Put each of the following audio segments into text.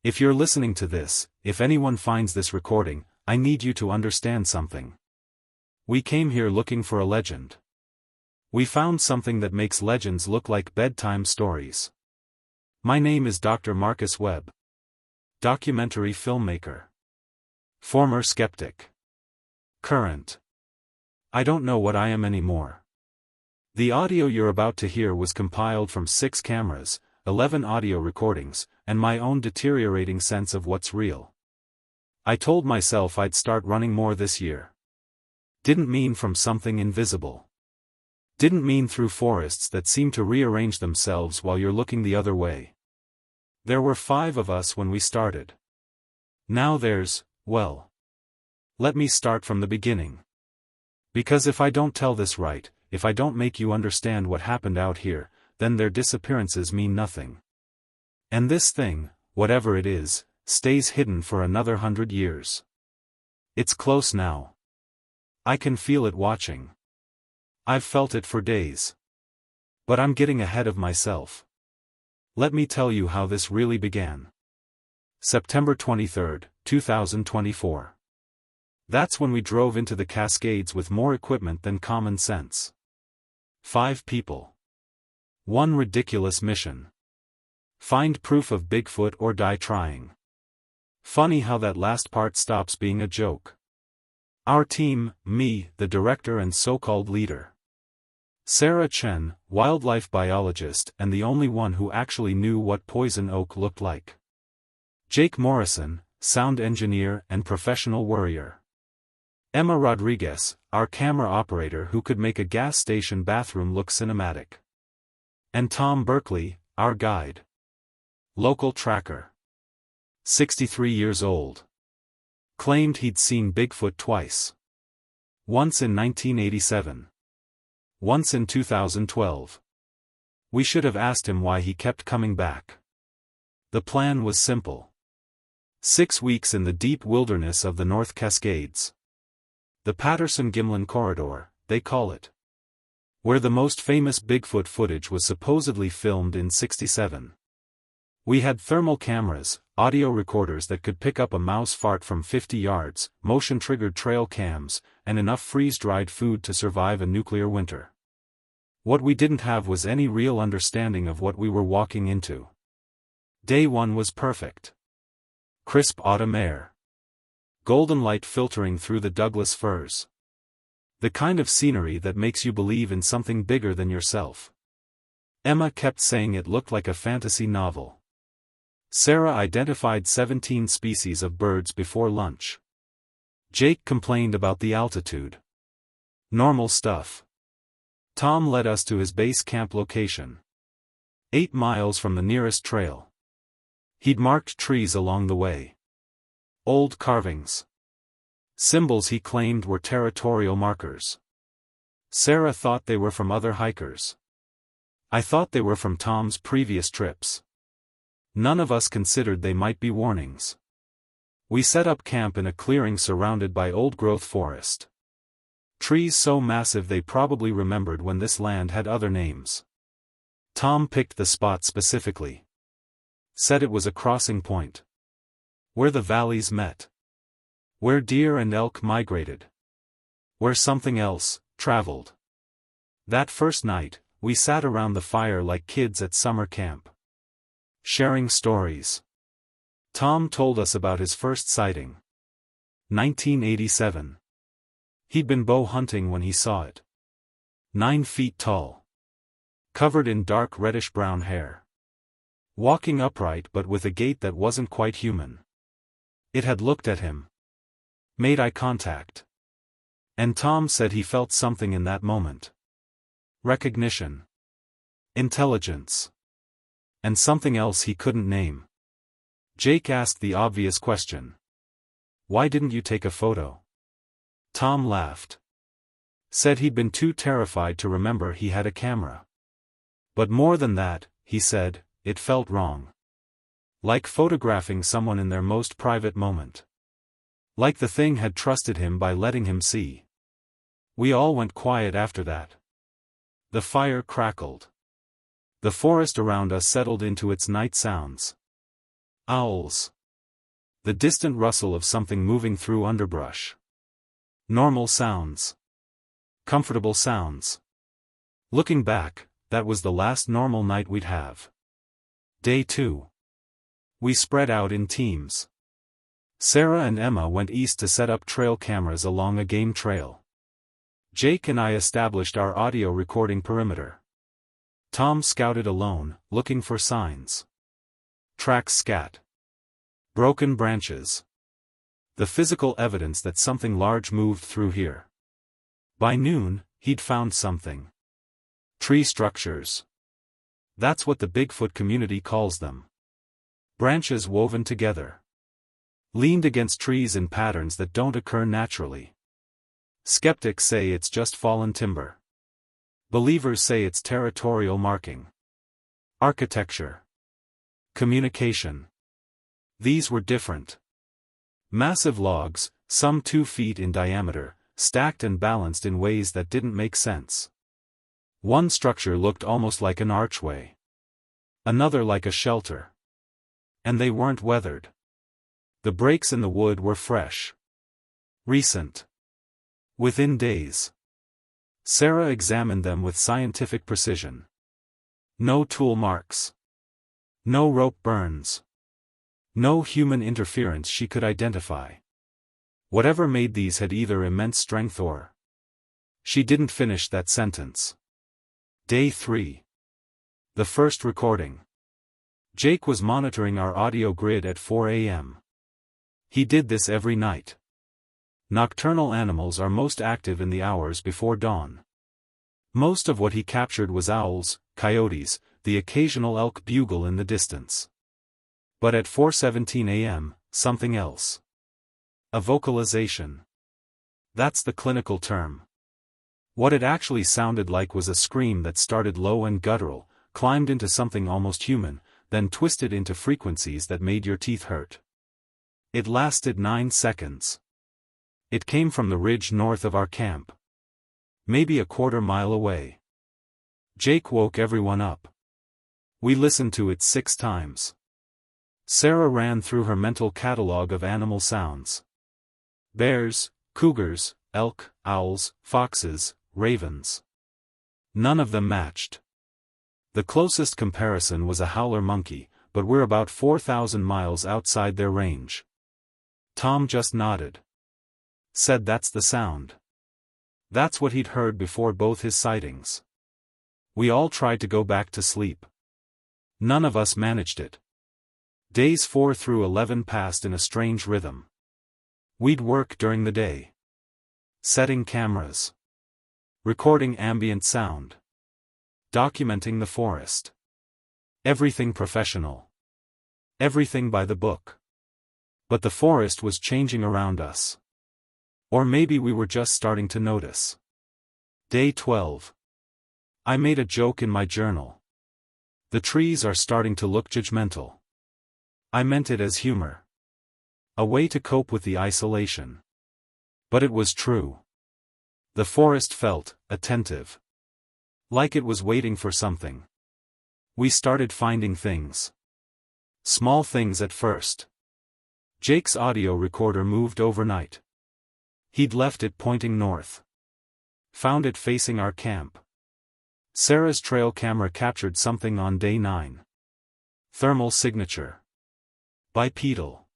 If you're listening to this, if anyone finds this recording, I need you to understand something. We came here looking for a legend. We found something that makes legends look like bedtime stories. My name is Dr. Marcus Webb. Documentary filmmaker. Former skeptic. Current. I don't know what I am anymore. The audio you're about to hear was compiled from 6 cameras, 11 audio recordings, and my own deteriorating sense of what's real. I told myself I'd start running more this year. Didn't mean from something invisible. Didn't mean through forests that seem to rearrange themselves while you're looking the other way. There were 5 of us when we started. Now there's, well. Let me start from the beginning. Because if I don't tell this right, if I don't make you understand what happened out here, then their disappearances mean nothing. And this thing, whatever it is, stays hidden for another 100 years. It's close now. I can feel it watching. I've felt it for days. But I'm getting ahead of myself. Let me tell you how this really began. September 23, 2024. That's when we drove into the Cascades with more equipment than common sense. 5 people. One ridiculous mission. Find proof of Bigfoot or die trying. Funny how that last part stops being a joke. Our team, me, the director and so-called leader. Sarah Chen, wildlife biologist and the only one who actually knew what poison oak looked like. Jake Morrison, sound engineer and professional worrier. Emma Rodriguez, our camera operator who could make a gas station bathroom look cinematic. And Tom Berkeley, our guide. Local tracker. 63 years old. Claimed he'd seen Bigfoot twice. Once in 1987. Once in 2012. We should have asked him why he kept coming back. The plan was simple. 6 weeks in the deep wilderness of the North Cascades. The Patterson-Gimlin Corridor, they call it. Where the most famous Bigfoot footage was supposedly filmed in '67. We had thermal cameras, audio recorders that could pick up a mouse fart from 50 yards, motion-triggered trail cams, and enough freeze-dried food to survive a nuclear winter. What we didn't have was any real understanding of what we were walking into. Day 1 was perfect. Crisp autumn air. Golden light filtering through the Douglas firs. The kind of scenery that makes you believe in something bigger than yourself. Emma kept saying it looked like a fantasy novel. Sarah identified 17 species of birds before lunch. Jake complained about the altitude. Normal stuff. Tom led us to his base camp location. 8 miles from the nearest trail. He'd marked trees along the way. Old carvings. Symbols he claimed were territorial markers. Sarah thought they were from other hikers. I thought they were from Tom's previous trips. None of us considered they might be warnings. We set up camp in a clearing surrounded by old-growth forest. Trees so massive they probably remembered when this land had other names. Tom picked the spot specifically. Said it was a crossing point. Where the valleys met. Where deer and elk migrated. Where something else traveled. That first night, we sat around the fire like kids at summer camp. Sharing stories. Tom told us about his first sighting. 1987. He'd been bow hunting when he saw it. 9 feet tall. Covered in dark reddish-brown hair. Walking upright but with a gait that wasn't quite human. It had looked at him. Made eye contact. And Tom said he felt something in that moment. Recognition. Intelligence. And something else he couldn't name. Jake asked the obvious question. Why didn't you take a photo? Tom laughed. Said he'd been too terrified to remember he had a camera. But more than that, he said, it felt wrong. Like photographing someone in their most private moment. Like the thing had trusted him by letting him see. We all went quiet after that. The fire crackled. The forest around us settled into its night sounds. Owls. The distant rustle of something moving through underbrush. Normal sounds. Comfortable sounds. Looking back, that was the last normal night we'd have. Day 2. We spread out in teams. Sarah and Emma went east to set up trail cameras along a game trail. Jake and I established our audio recording perimeter. Tom scouted alone, looking for signs. Tracks scat. Broken branches. The physical evidence that something large moved through here. By noon, he'd found something. Tree structures. That's what the Bigfoot community calls them. Branches woven together. Leaned against trees in patterns that don't occur naturally. Skeptics say it's just fallen timber. Believers say it's territorial marking. Architecture. Communication. These were different. Massive logs, some 2 feet in diameter, stacked and balanced in ways that didn't make sense. One structure looked almost like an archway. Another like a shelter. And they weren't weathered. The breaks in the wood were fresh. Recent. Within days. Sarah examined them with scientific precision. No tool marks. No rope burns. No human interference she could identify. Whatever made these had either immense strength or... She didn't finish that sentence. Day 3. The first recording. Jake was monitoring our audio grid at 4 a.m. He did this every night. Nocturnal animals are most active in the hours before dawn. Most of what he captured was owls, coyotes, the occasional elk bugle in the distance. But at 4:17 a.m., something else. A vocalization. That's the clinical term. What it actually sounded like was a scream that started low and guttural, climbed into something almost human, then twisted into frequencies that made your teeth hurt. It lasted 9 seconds. It came from the ridge north of our camp. Maybe a quarter mile away. Jake woke everyone up. We listened to it 6 times. Sarah ran through her mental catalog of animal sounds. Bears, cougars, elk, owls, foxes, ravens. None of them matched. The closest comparison was a howler monkey, but we're about 4,000 miles outside their range. Tom just nodded. Said that's the sound. That's what he'd heard before both his sightings. We all tried to go back to sleep. None of us managed it. Days 4 through 11 passed in a strange rhythm. We'd work during the day. Setting cameras. Recording ambient sound. Documenting the forest. Everything professional. Everything by the book. But the forest was changing around us. Or maybe we were just starting to notice. Day 12. I made a joke in my journal. The trees are starting to look judgmental. I meant it as humor. A way to cope with the isolation. But it was true. The forest felt attentive. Like it was waiting for something. We started finding things. Small things at first. Jake's audio recorder moved overnight. He'd left it pointing north. Found it facing our camp. Sarah's trail camera captured something on day 9. Thermal signature. Bipedal.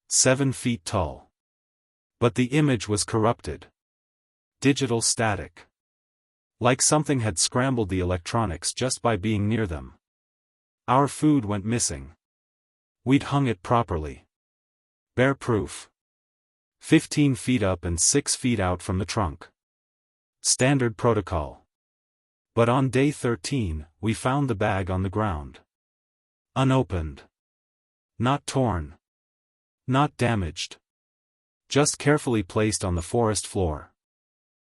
7 feet tall. But the image was corrupted. Digital static. Like something had scrambled the electronics just by being near them. Our food went missing. We'd hung it properly. Bear proof. 15 feet up and 6 feet out from the trunk. Standard protocol. But on day 13, we found the bag on the ground. Unopened. Not torn. Not damaged. Just carefully placed on the forest floor.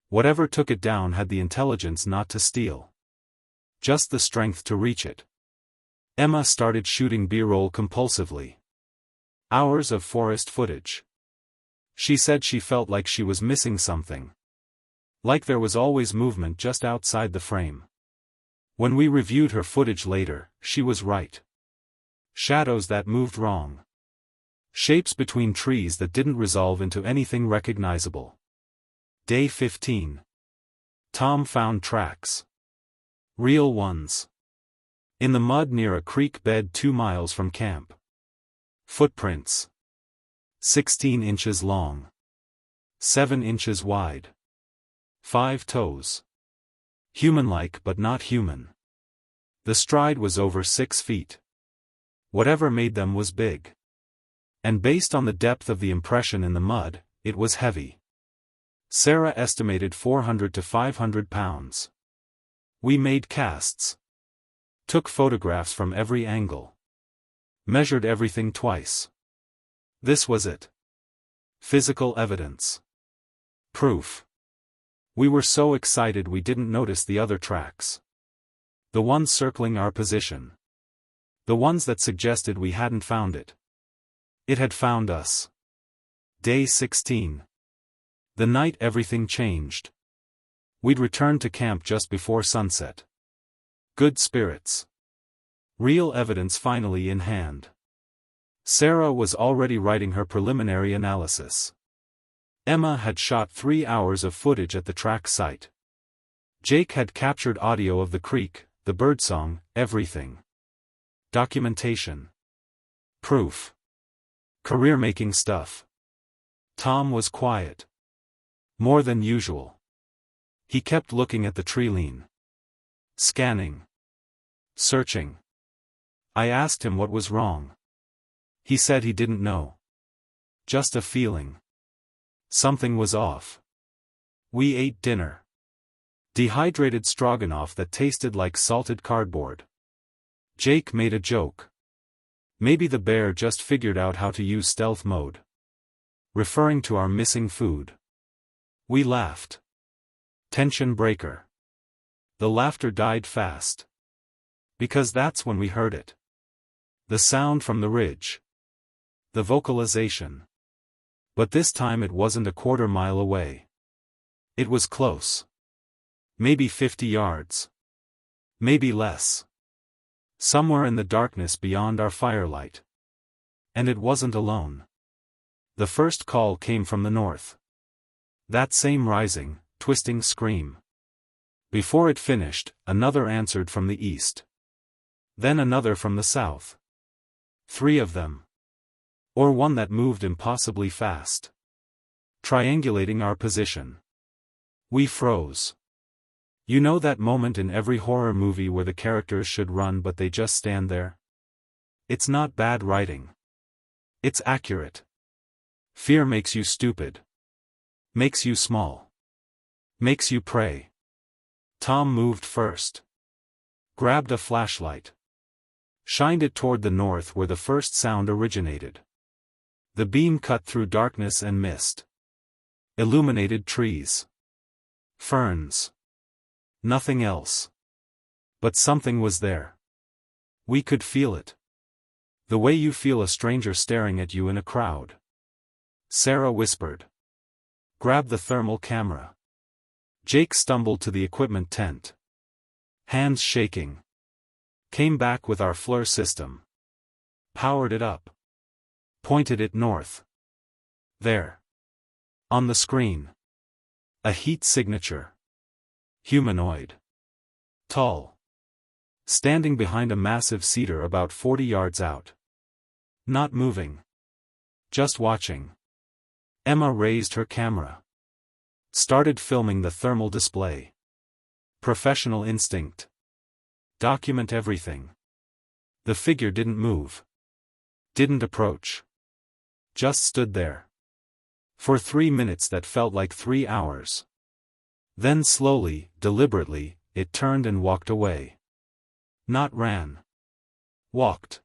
Whatever took it down had the intelligence not to steal. Just the strength to reach it. Emma started shooting B-roll compulsively. Hours of forest footage. She said she felt like she was missing something. Like there was always movement just outside the frame. When we reviewed her footage later, she was right. Shadows that moved wrong. Shapes between trees that didn't resolve into anything recognizable. Day 15. Tom found tracks. Real ones. In the mud near a creek bed 2 miles from camp. Footprints. 16 inches long. 7 inches wide. 5 toes. Human-like but not human. The stride was over 6 feet. Whatever made them was big. And based on the depth of the impression in the mud, it was heavy. Sarah estimated 400 to 500 pounds. We made casts. Took photographs from every angle. Measured everything twice. This was it. Physical evidence. Proof. We were so excited we didn't notice the other tracks. The ones circling our position. The ones that suggested we hadn't found it. It had found us. Day 16. The night everything changed. We'd returned to camp just before sunset. Good spirits. Real evidence finally in hand. Sarah was already writing her preliminary analysis. Emma had shot 3 hours of footage at the track site. Jake had captured audio of the creek, the birdsong, everything. Documentation. Proof. Career-making stuff. Tom was quiet. More than usual. He kept looking at the tree line. Scanning. Searching. I asked him what was wrong. He said he didn't know. Just a feeling. Something was off. We ate dinner. Dehydrated stroganoff that tasted like salted cardboard. Jake made a joke. Maybe the bear just figured out how to use stealth mode. Referring to our missing food. We laughed. Tension breaker. The laughter died fast. Because that's when we heard it. The sound from the ridge. The vocalization. But this time it wasn't a quarter mile away. It was close. Maybe 50 yards. Maybe less. Somewhere in the darkness beyond our firelight. And it wasn't alone. The first call came from the north. That same rising, twisting scream. Before it finished, another answered from the east. Then another from the south. 3 of them. Or one that moved impossibly fast. Triangulating our position. We froze. You know that moment in every horror movie where the characters should run but they just stand there? It's not bad writing. It's accurate. Fear makes you stupid. Makes you small. Makes you pray. Tom moved first. Grabbed a flashlight. Shined it toward the north where the first sound originated. The beam cut through darkness and mist. Illuminated trees. Ferns. Nothing else. But something was there. We could feel it. The way you feel a stranger staring at you in a crowd. Sarah whispered. Grab the thermal camera. Jake stumbled to the equipment tent. Hands shaking. Came back with our FLIR system. Powered it up. Pointed it north. There. On the screen. A heat signature. Humanoid. Tall. Standing behind a massive cedar about 40 yards out. Not moving. Just watching. Emma raised her camera. Started filming the thermal display. Professional instinct. Document everything. The figure didn't move. Didn't approach. Just stood there. For 3 minutes that felt like 3 hours. Then slowly, deliberately, it turned and walked away. Not ran. Walked.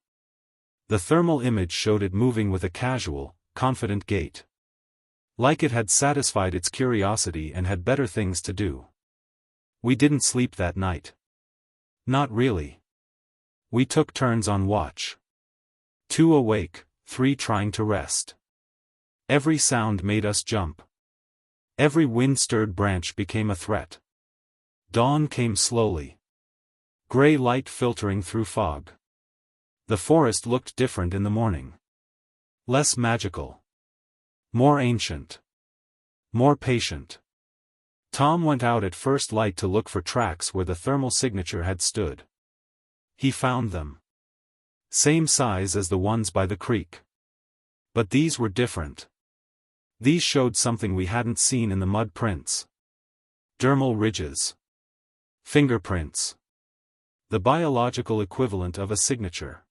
The thermal image showed it moving with a casual, confident gait. Like it had satisfied its curiosity and had better things to do. We didn't sleep that night. Not really. We took turns on watch. 2 awake, 3 trying to rest. Every sound made us jump. Every wind-stirred branch became a threat. Dawn came slowly. Gray light filtering through fog. The forest looked different in the morning. Less magical. More ancient. More patient. Tom went out at first light to look for tracks where the thermal signature had stood. He found them. Same size as the ones by the creek. But these were different. These showed something we hadn't seen in the mud prints. Dermal ridges. Fingerprints. The biological equivalent of a signature.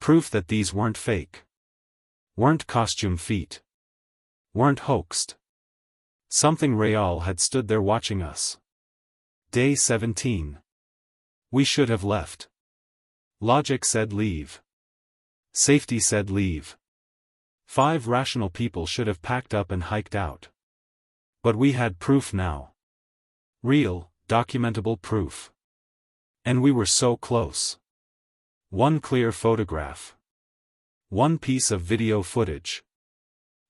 Proof that these weren't fake. Weren't costume feet. Weren't hoaxed. Something real had stood there watching us. Day 17. We should have left. Logic said leave. Safety said leave. 5 rational people should have packed up and hiked out. But we had proof now. Real, documentable proof. And we were so close. One clear photograph. One piece of video footage.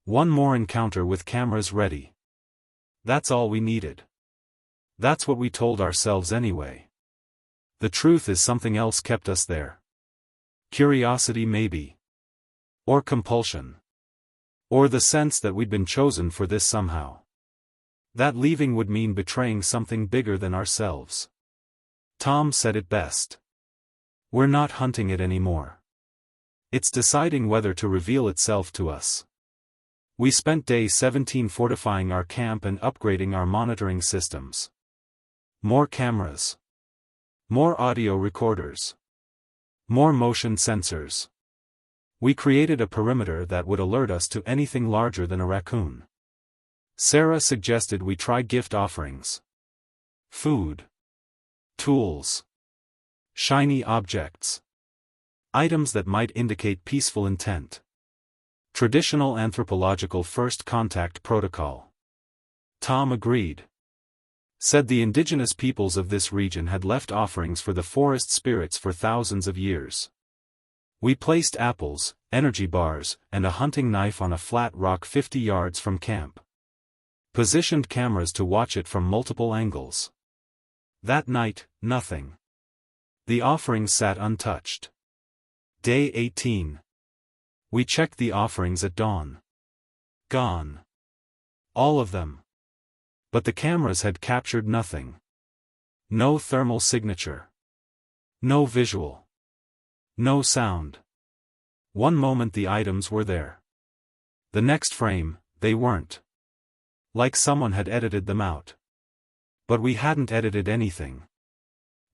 One more encounter with cameras ready. That's all we needed. That's what we told ourselves anyway. The truth is something else kept us there. Curiosity maybe. Or compulsion. Or the sense that we'd been chosen for this somehow. That leaving would mean betraying something bigger than ourselves. Tom said it best. We're not hunting it anymore. It's deciding whether to reveal itself to us. We spent day 17 fortifying our camp and upgrading our monitoring systems. More cameras. More audio recorders. More motion sensors. We created a perimeter that would alert us to anything larger than a raccoon. Sarah suggested we try gift offerings. Food. Tools. Shiny objects. Items that might indicate peaceful intent. Traditional anthropological first contact protocol. Tom agreed. Said the indigenous peoples of this region had left offerings for the forest spirits for thousands of years. We placed apples, energy bars, and a hunting knife on a flat rock 50 yards from camp. Positioned cameras to watch it from multiple angles. That night, nothing. The offerings sat untouched. Day 18. We checked the offerings at dawn. Gone. All of them. But the cameras had captured nothing. No thermal signature. No visual. No sound. One moment the items were there. The next frame, they weren't. Like someone had edited them out. But we hadn't edited anything.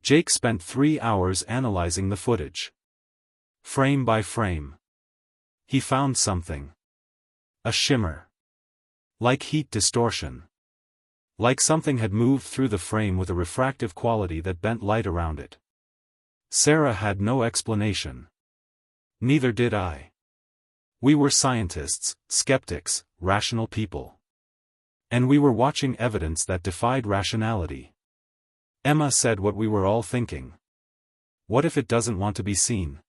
Jake spent 3 hours analyzing the footage. Frame by frame. He found something. A shimmer. Like heat distortion. Like something had moved through the frame with a refractive quality that bent light around it. Sarah had no explanation. Neither did I. We were scientists, skeptics, rational people. And we were watching evidence that defied rationality. Emma said what we were all thinking. What if it doesn't want to be seen?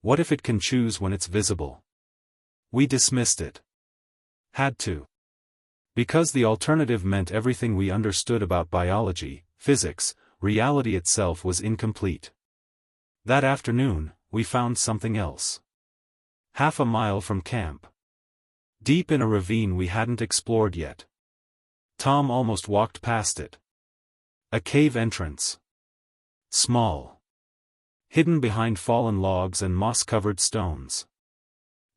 What if it can choose when it's visible? We dismissed it. Had to. Because the alternative meant everything we understood about biology, physics, reality itself was incomplete. That afternoon, we found something else. Half a mile from camp. Deep in a ravine we hadn't explored yet. Tom almost walked past it. A cave entrance. Small. Hidden behind fallen logs and moss-covered stones.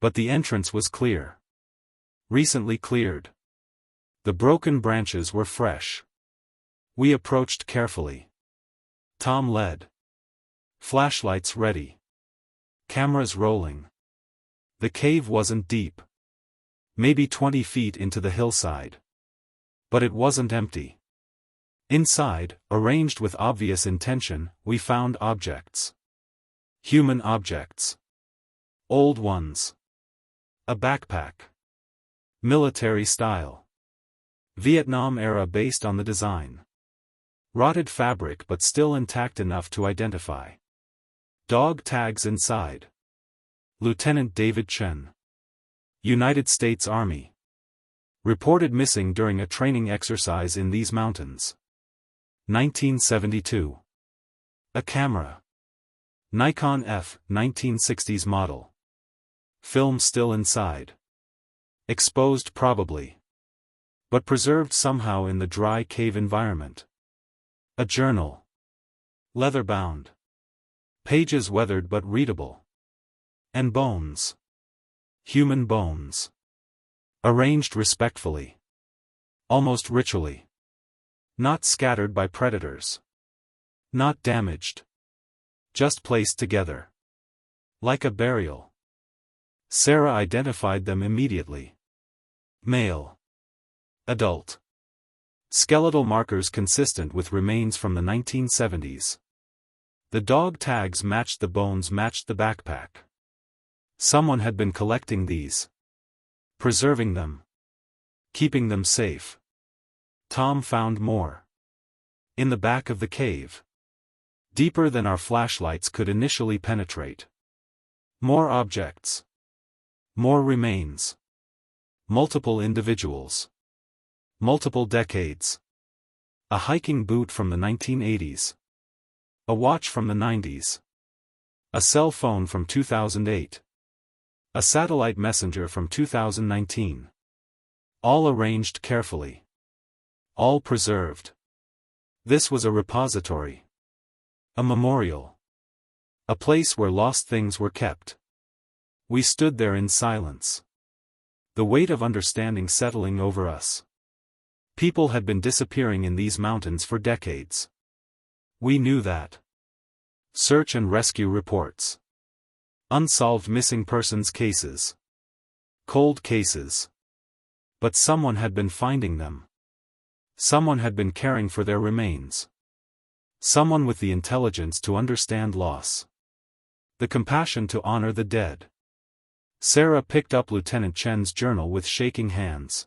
But the entrance was clear. Recently cleared. The broken branches were fresh. We approached carefully. Tom led. Flashlights ready. Cameras rolling. The cave wasn't deep. Maybe 20 feet into the hillside. But it wasn't empty. Inside, arranged with obvious intention, we found objects. Human objects. Old ones. A backpack. Military style. Vietnam era based on the design. Rotted fabric but still intact enough to identify. Dog tags inside. Lieutenant David Chen. United States Army. Reported missing during a training exercise in these mountains. 1972. A camera. Nikon F, 1960s model. Film still inside. Exposed probably. But preserved somehow in the dry cave environment. A journal. Leather-bound. Pages weathered but readable. And bones. Human bones. Arranged respectfully. Almost ritually. Not scattered by predators. Not damaged. Just placed together. Like a burial. Sarah identified them immediately. Male. Adult. Skeletal markers consistent with remains from the 1970s. The dog tags matched the bones, matched the backpack. Someone had been collecting these. Preserving them. Keeping them safe. Tom found more. In the back of the cave. Deeper than our flashlights could initially penetrate. More objects. More remains. Multiple individuals. Multiple decades. A hiking boot from the 1980s. A watch from the 90s. A cell phone from 2008. A satellite messenger from 2019. All arranged carefully. All preserved. This was a repository. A memorial. A place where lost things were kept. We stood there in silence. The weight of understanding settling over us. People had been disappearing in these mountains for decades. We knew that. Search and rescue reports. Unsolved missing persons cases. Cold cases. But someone had been finding them. Someone had been caring for their remains. Someone with the intelligence to understand loss. The compassion to honor the dead. Sarah picked up Lieutenant Chen's journal with shaking hands.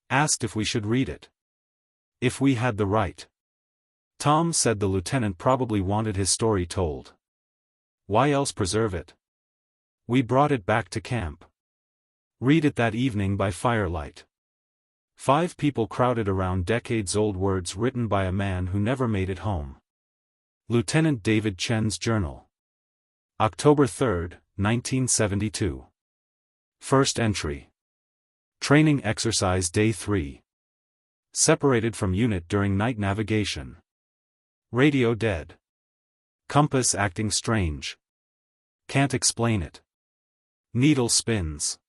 Asked if we should read it. If we had the right. Tom said the lieutenant probably wanted his story told. Why else preserve it? We brought it back to camp. Read it that evening by firelight. 5 people crowded around decades-old words written by a man who never made it home. Lieutenant David Chen's journal. October 3, 1972. First entry. Training exercise day 3. Separated from unit during night navigation. Radio dead. Compass acting strange. Can't explain it. Needle spins.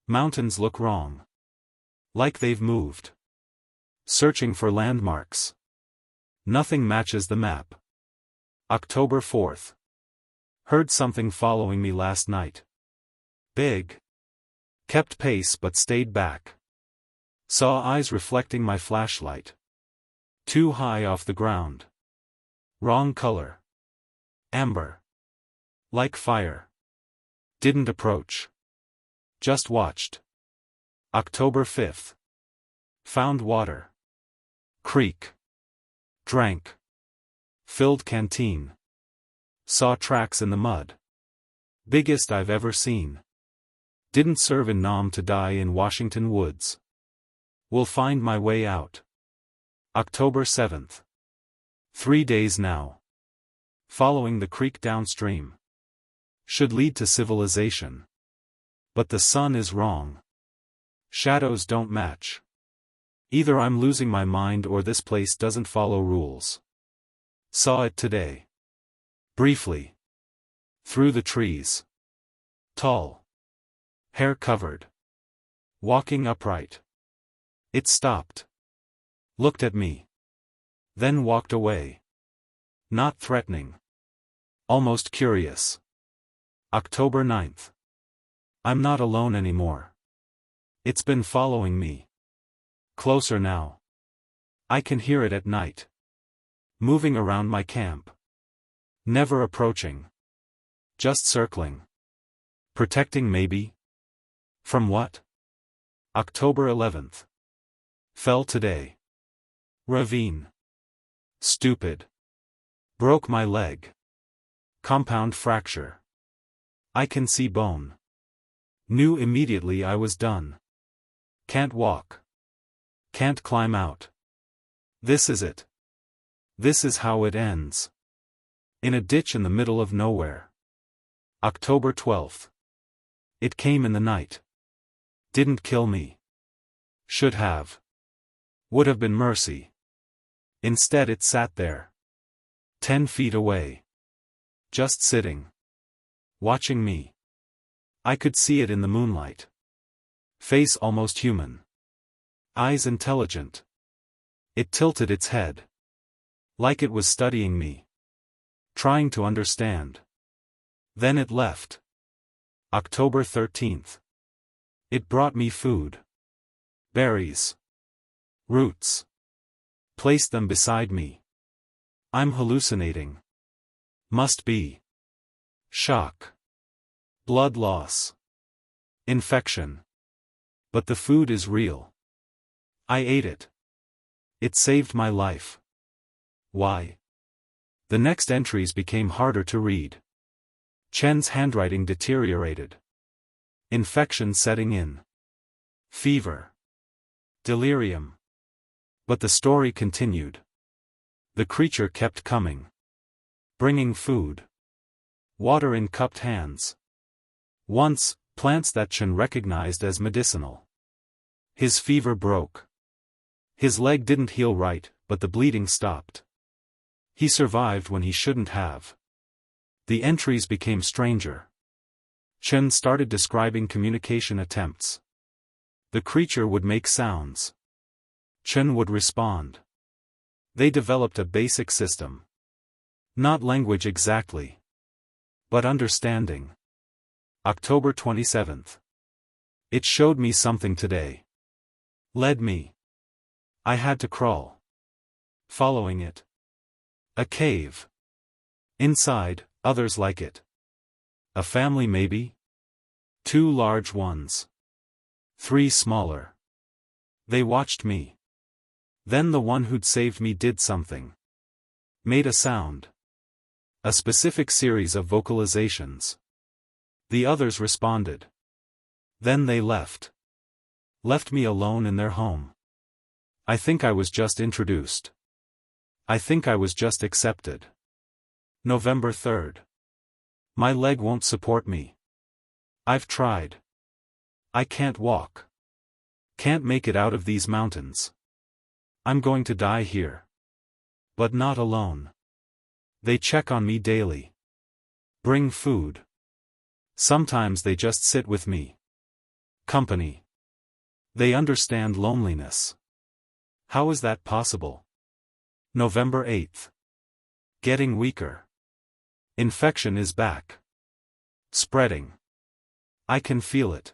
Mountains look wrong. Like they've moved. Searching for landmarks. Nothing matches the map. October 4th. Heard something following me last night. Big. Kept pace but stayed back. Saw eyes reflecting my flashlight. Too high off the ground. Wrong color. Amber. Like fire. Didn't approach. Just watched. October 5th. Found water. Creek. Drank. Filled canteen. Saw tracks in the mud. Biggest I've ever seen. Didn't serve in Nam to die in Washington woods. Will find my way out. October 7th. 3 days now. Following the creek downstream. Should lead to civilization. But the sun is wrong. Shadows don't match. Either I'm losing my mind or this place doesn't follow rules. Saw it today. Briefly. Through the trees. Tall. Hair covered. Walking upright. It stopped. Looked at me. Then walked away. Not threatening. Almost curious. October 9th. I'm not alone anymore. It's been following me. Closer now. I can hear it at night. Moving around my camp. Never approaching. Just circling. Protecting maybe? From what? October 11th. Fell today. Ravine. Stupid. Broke my leg. Compound fracture. I can see bone. Knew immediately I was done. Can't walk. Can't climb out. This is it. This is how it ends. In a ditch in the middle of nowhere. October 12th. It came in the night. Didn't kill me. Should have. Would have been mercy. Instead it sat there. 10 feet away. Just sitting. Watching me. I could see it in the moonlight. Face almost human. Eyes intelligent. It tilted its head. Like it was studying me. Trying to understand. Then it left. October 13th. It brought me food. Berries. Roots. Placed them beside me. I'm hallucinating. Must be. Shock. Blood loss. Infection. But the food is real. I ate it. It saved my life. Why? The next entries became harder to read. Chen's handwriting deteriorated. Infection setting in. Fever. Delirium. But the story continued. The creature kept coming. Bringing food. Water in cupped hands. Once, plants that Chen recognized as medicinal. His fever broke. His leg didn't heal right, but the bleeding stopped. He survived when he shouldn't have. The entries became stranger. Chen started describing communication attempts. The creature would make sounds. Chen would respond. They developed a basic system. Not language exactly. But understanding. October 27th. It showed me something today. Led me. I had to crawl. Following it. A cave. Inside, others like it. A family maybe? 2 large ones. 3 smaller. They watched me. Then the one who'd saved me did something. Made a sound. A specific series of vocalizations. The others responded. Then they left. Left me alone in their home. I think I was just introduced. I think I was just accepted. November 3rd. My leg won't support me. I've tried. I can't walk. Can't make it out of these mountains. I'm going to die here. But not alone. They check on me daily. Bring food. Sometimes they just sit with me. Company. They understand loneliness. How is that possible? November 8th. Getting weaker. Infection is back. Spreading. I can feel it.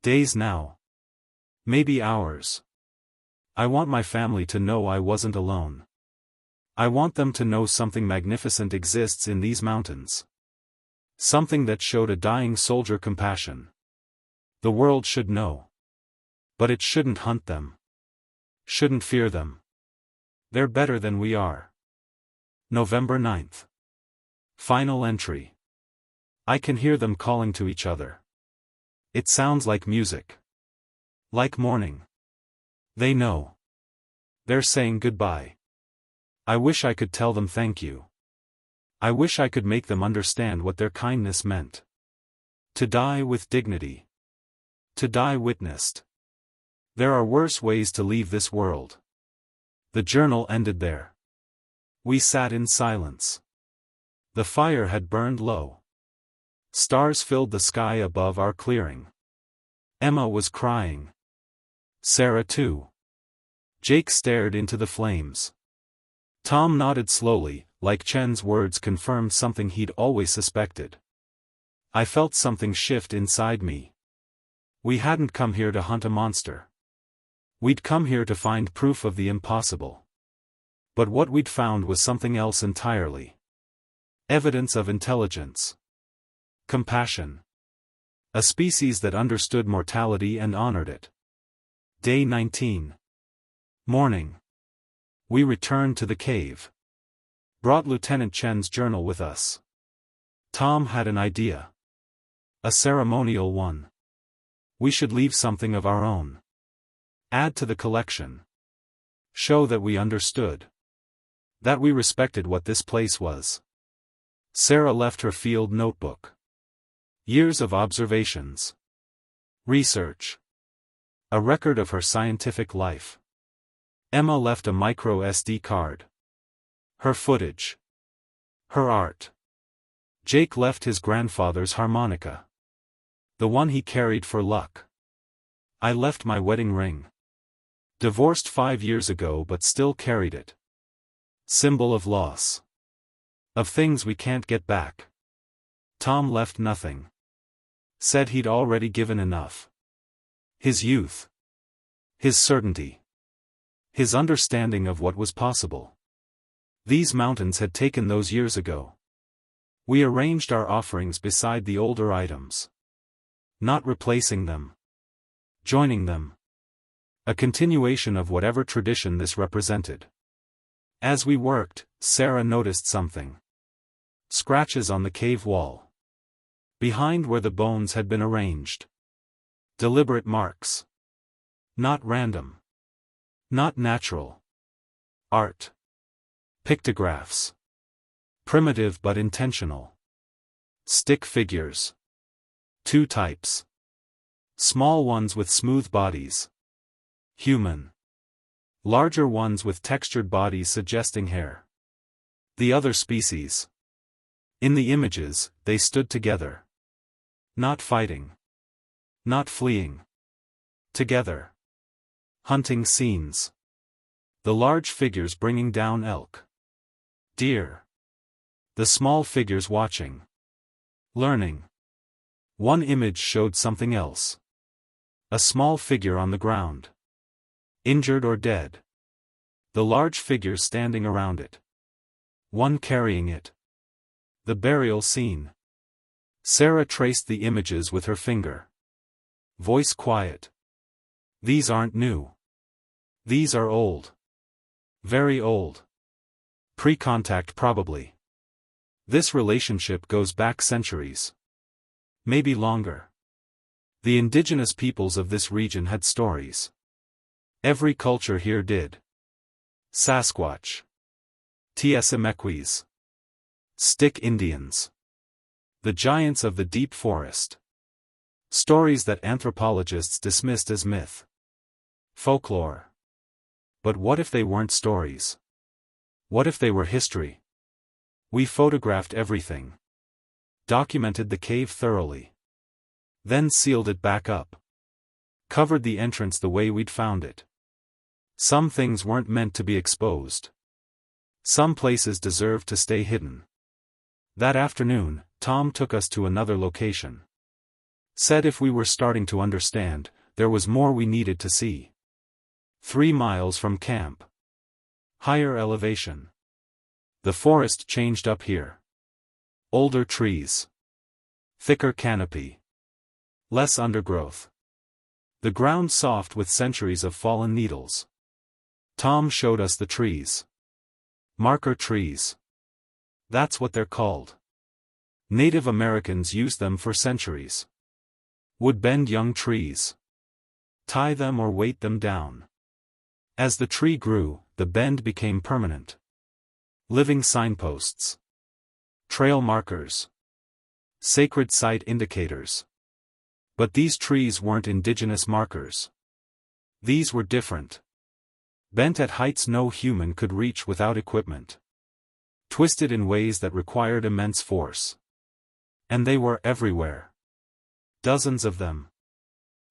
Days now. Maybe hours. I want my family to know I wasn't alone. I want them to know something magnificent exists in these mountains. Something that showed a dying soldier compassion. The world should know. But it shouldn't hunt them. Shouldn't fear them. They're better than we are. November 9th. Final entry. I can hear them calling to each other. It sounds like music. Like morning. They know. They're saying goodbye. I wish I could tell them thank you. I wish I could make them understand what their kindness meant. To die with dignity. To die witnessed. There are worse ways to leave this world. The journal ended there. We sat in silence. The fire had burned low. Stars filled the sky above our clearing. Emma was crying. Sarah too. Jake stared into the flames. Tom nodded slowly, like Chen's words confirmed something he'd always suspected. I felt something shift inside me. We hadn't come here to hunt a monster. We'd come here to find proof of the impossible. But what we'd found was something else entirely. Evidence of intelligence. Compassion. A species that understood mortality and honored it. Day 19. Morning. We returned to the cave. Brought Lieutenant Chen's journal with us. Tom had an idea. A ceremonial one. We should leave something of our own. Add to the collection. Show that we understood. That we respected what this place was. Sarah left her field notebook. Years of observations. Research. A record of her scientific life. Emma left a micro SD card. Her footage. Her art. Jake left his grandfather's harmonica. The one he carried for luck. I left my wedding ring. Divorced 5 years ago but still carried it. Symbol of loss. Of things we can't get back. Tom left nothing. Said he'd already given enough. His youth. His certainty. His understanding of what was possible. These mountains had taken those years ago. We arranged our offerings beside the older items. Not replacing them. Joining them. A continuation of whatever tradition this represented. As we worked, Sarah noticed something. Scratches on the cave wall. Behind where the bones had been arranged. Deliberate marks. Not random. Not natural. Art. Pictographs. Primitive but intentional. Stick figures. 2 types. Small ones with smooth bodies. Human. Larger ones with textured bodies suggesting hair. The other species. In the images, they stood together. Not fighting. Not fleeing. Together. Hunting scenes. The large figures bringing down elk. Deer. The small figures watching. Learning. One image showed something else. A small figure on the ground. Injured or dead. The large figure standing around it. One carrying it. The burial scene. Sarah traced the images with her finger. Voice quiet. These aren't new. These are old. Very old. Pre-contact probably. This relationship goes back centuries. Maybe longer. The indigenous peoples of this region had stories. Every culture here did. Sasquatch. Tiasimequis. Stick Indians. The giants of the deep forest. Stories that anthropologists dismissed as myth. Folklore. But what if they weren't stories? What if they were history? We photographed everything. Documented the cave thoroughly. Then sealed it back up. Covered the entrance the way we'd found it. Some things weren't meant to be exposed. Some places deserved to stay hidden. That afternoon, Tom took us to another location. Said if we were starting to understand, there was more we needed to see. 3 miles from camp. Higher elevation. The forest changed up here. Older trees. Thicker canopy. Less undergrowth. The ground soft with centuries of fallen needles. Tom showed us the trees. Marker trees. That's what they're called. Native Americans used them for centuries. Would bend young trees. Tie them or weight them down. As the tree grew, the bend became permanent. Living signposts. Trail markers. Sacred site indicators. But these trees weren't indigenous markers. These were different. Bent at heights no human could reach without equipment. Twisted in ways that required immense force. And they were everywhere. Dozens of them.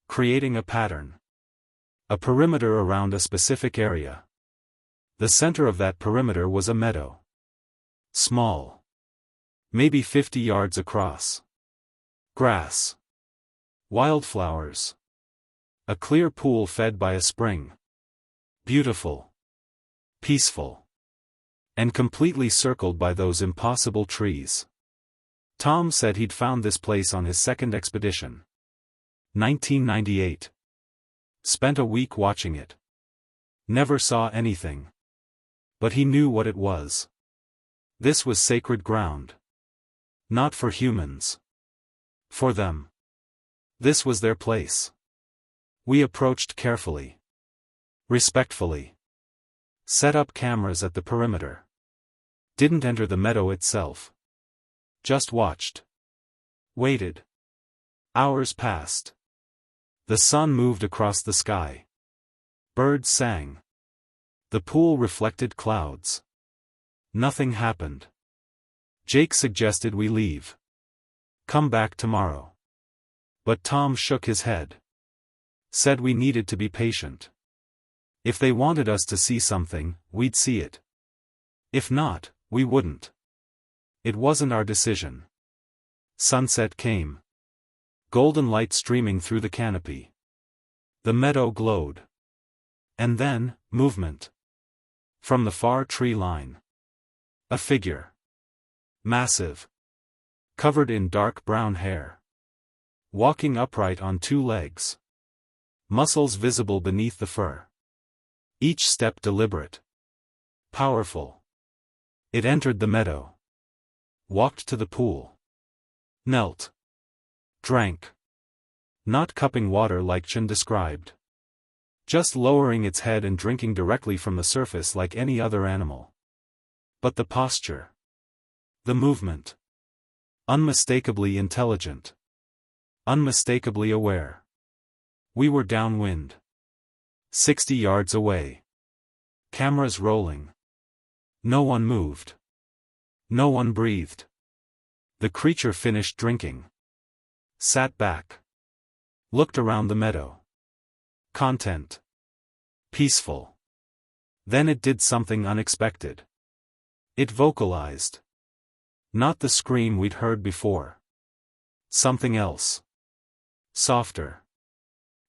Creating a pattern. A perimeter around a specific area. The center of that perimeter was a meadow. Small. Maybe 50 yards across. Grass. Wildflowers. A clear pool fed by a spring. Beautiful. Peaceful. And completely circled by those impossible trees. Tom said he'd found this place on his second expedition. 1998. Spent a week watching it. Never saw anything. But he knew what it was. This was sacred ground. Not for humans. For them. This was their place. We approached carefully. Respectfully. Set up cameras at the perimeter. Didn't enter the meadow itself. Just watched. Waited. Hours passed. The sun moved across the sky. Birds sang. The pool reflected clouds. Nothing happened. Jake suggested we leave. Come back tomorrow. But Tom shook his head. Said we needed to be patient. If they wanted us to see something, we'd see it. If not, we wouldn't. It wasn't our decision. Sunset came. Golden light streaming through the canopy. The meadow glowed. And then, movement. From the far tree line. A figure. Massive. Covered in dark brown hair. Walking upright on two legs. Muscles visible beneath the fur. Each step deliberate. Powerful. It entered the meadow. Walked to the pool. Knelt. Drank. Not cupping water like Chen described. Just lowering its head and drinking directly from the surface like any other animal. But the posture. The movement. Unmistakably intelligent. Unmistakably aware. We were downwind. 60 yards away. Cameras rolling. No one moved. No one breathed. The creature finished drinking. Sat back. Looked around the meadow. Content. Peaceful. Then it did something unexpected. It vocalized. Not the scream we'd heard before. Something else. Softer.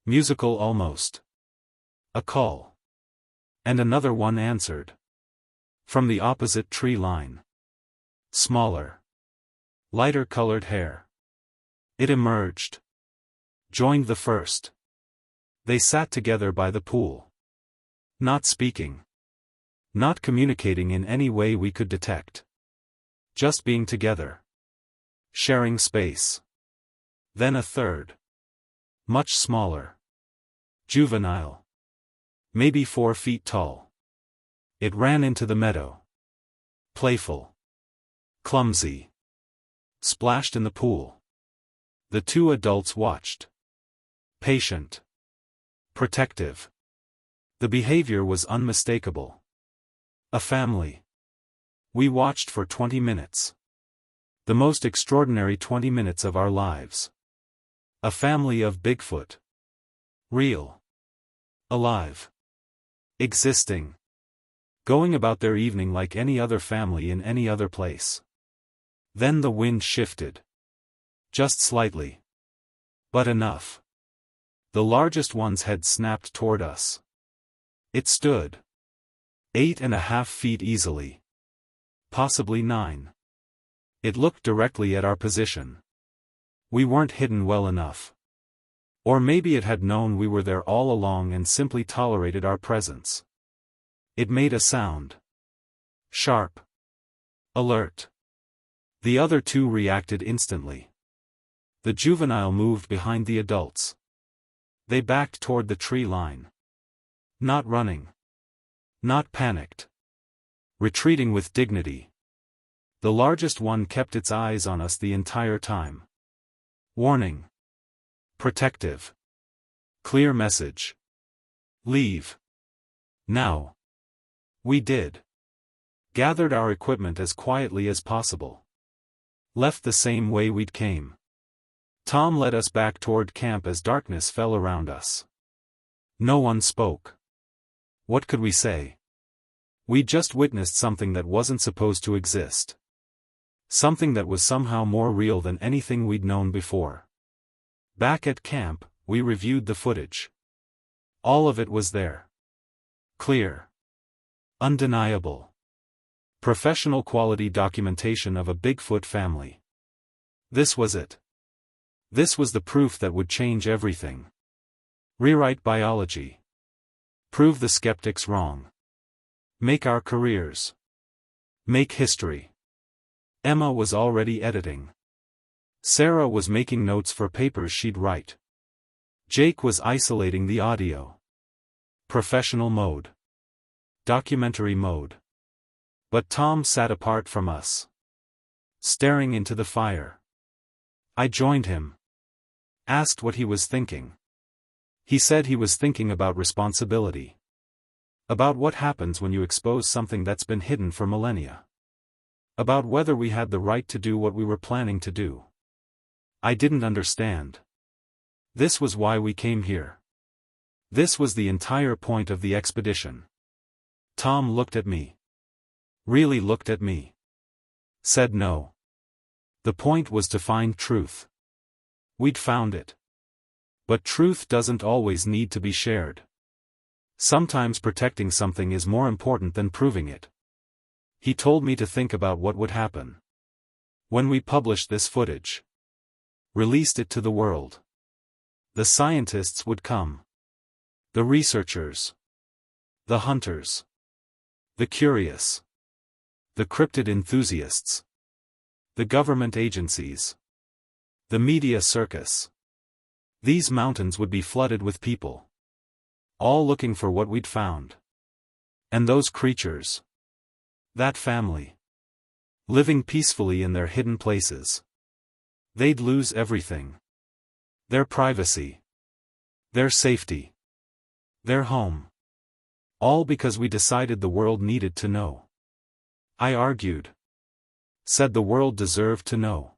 Musical almost. A call. And another one answered. From the opposite tree line. Smaller. Lighter colored hair. It emerged. Joined the first. They sat together by the pool. Not speaking. Not communicating in any way we could detect. Just being together. Sharing space. Then a third. Much smaller. Juvenile. Maybe 4 feet tall. It ran into the meadow. Playful. Clumsy. Splashed in the pool. The two adults watched. Patient. Protective. The behavior was unmistakable. A family. We watched for 20 minutes. The most extraordinary 20 minutes of our lives. A family of Bigfoot. Real. Alive. Existing. Going about their evening like any other family in any other place. Then the wind shifted. Just slightly. But enough. The largest one's head snapped toward us. It stood. 8.5 feet easily. Possibly 9. It looked directly at our position. We weren't hidden well enough. Or maybe it had known we were there all along and simply tolerated our presence. It made a sound. Sharp. Alert. The other two reacted instantly. The juvenile moved behind the adults. They backed toward the tree line. Not running. Not panicked. Retreating with dignity. The largest one kept its eyes on us the entire time. Warning. Protective. Clear message. Leave. Now. We did. Gathered our equipment as quietly as possible. Left the same way we'd came. Tom led us back toward camp as darkness fell around us. No one spoke. What could we say? We just witnessed something that wasn't supposed to exist. Something that was somehow more real than anything we'd known before. Back at camp, we reviewed the footage. All of it was there. Clear. Undeniable. Professional quality documentation of a Bigfoot family. This was it. This was the proof that would change everything. Rewrite biology. Prove the skeptics wrong. Make our careers. Make history. Emma was already editing. Sarah was making notes for papers she'd write. Jake was isolating the audio. Professional mode. Documentary mode. But Tom sat apart from us. staring into the fire. I joined him. Asked what he was thinking. He said he was thinking about responsibility. About what happens when you expose something that's been hidden for millennia. About whether we had the right to do what we were planning to do. I didn't understand. This was why we came here. This was the entire point of the expedition. Tom looked at me. Really looked at me. Said no. The point was to find truth. We'd found it. But truth doesn't always need to be shared. Sometimes protecting something is more important than proving it. He told me to think about what would happen when we published this footage. Released it to the world. The scientists would come. The researchers. The hunters. The curious. The cryptid enthusiasts. The government agencies. The media circus. These mountains would be flooded with people. All looking for what we'd found. And those creatures. That family. Living peacefully in their hidden places. They'd lose everything. Their privacy. Their safety. Their home. All because we decided the world needed to know. I argued. Said the world deserved to know.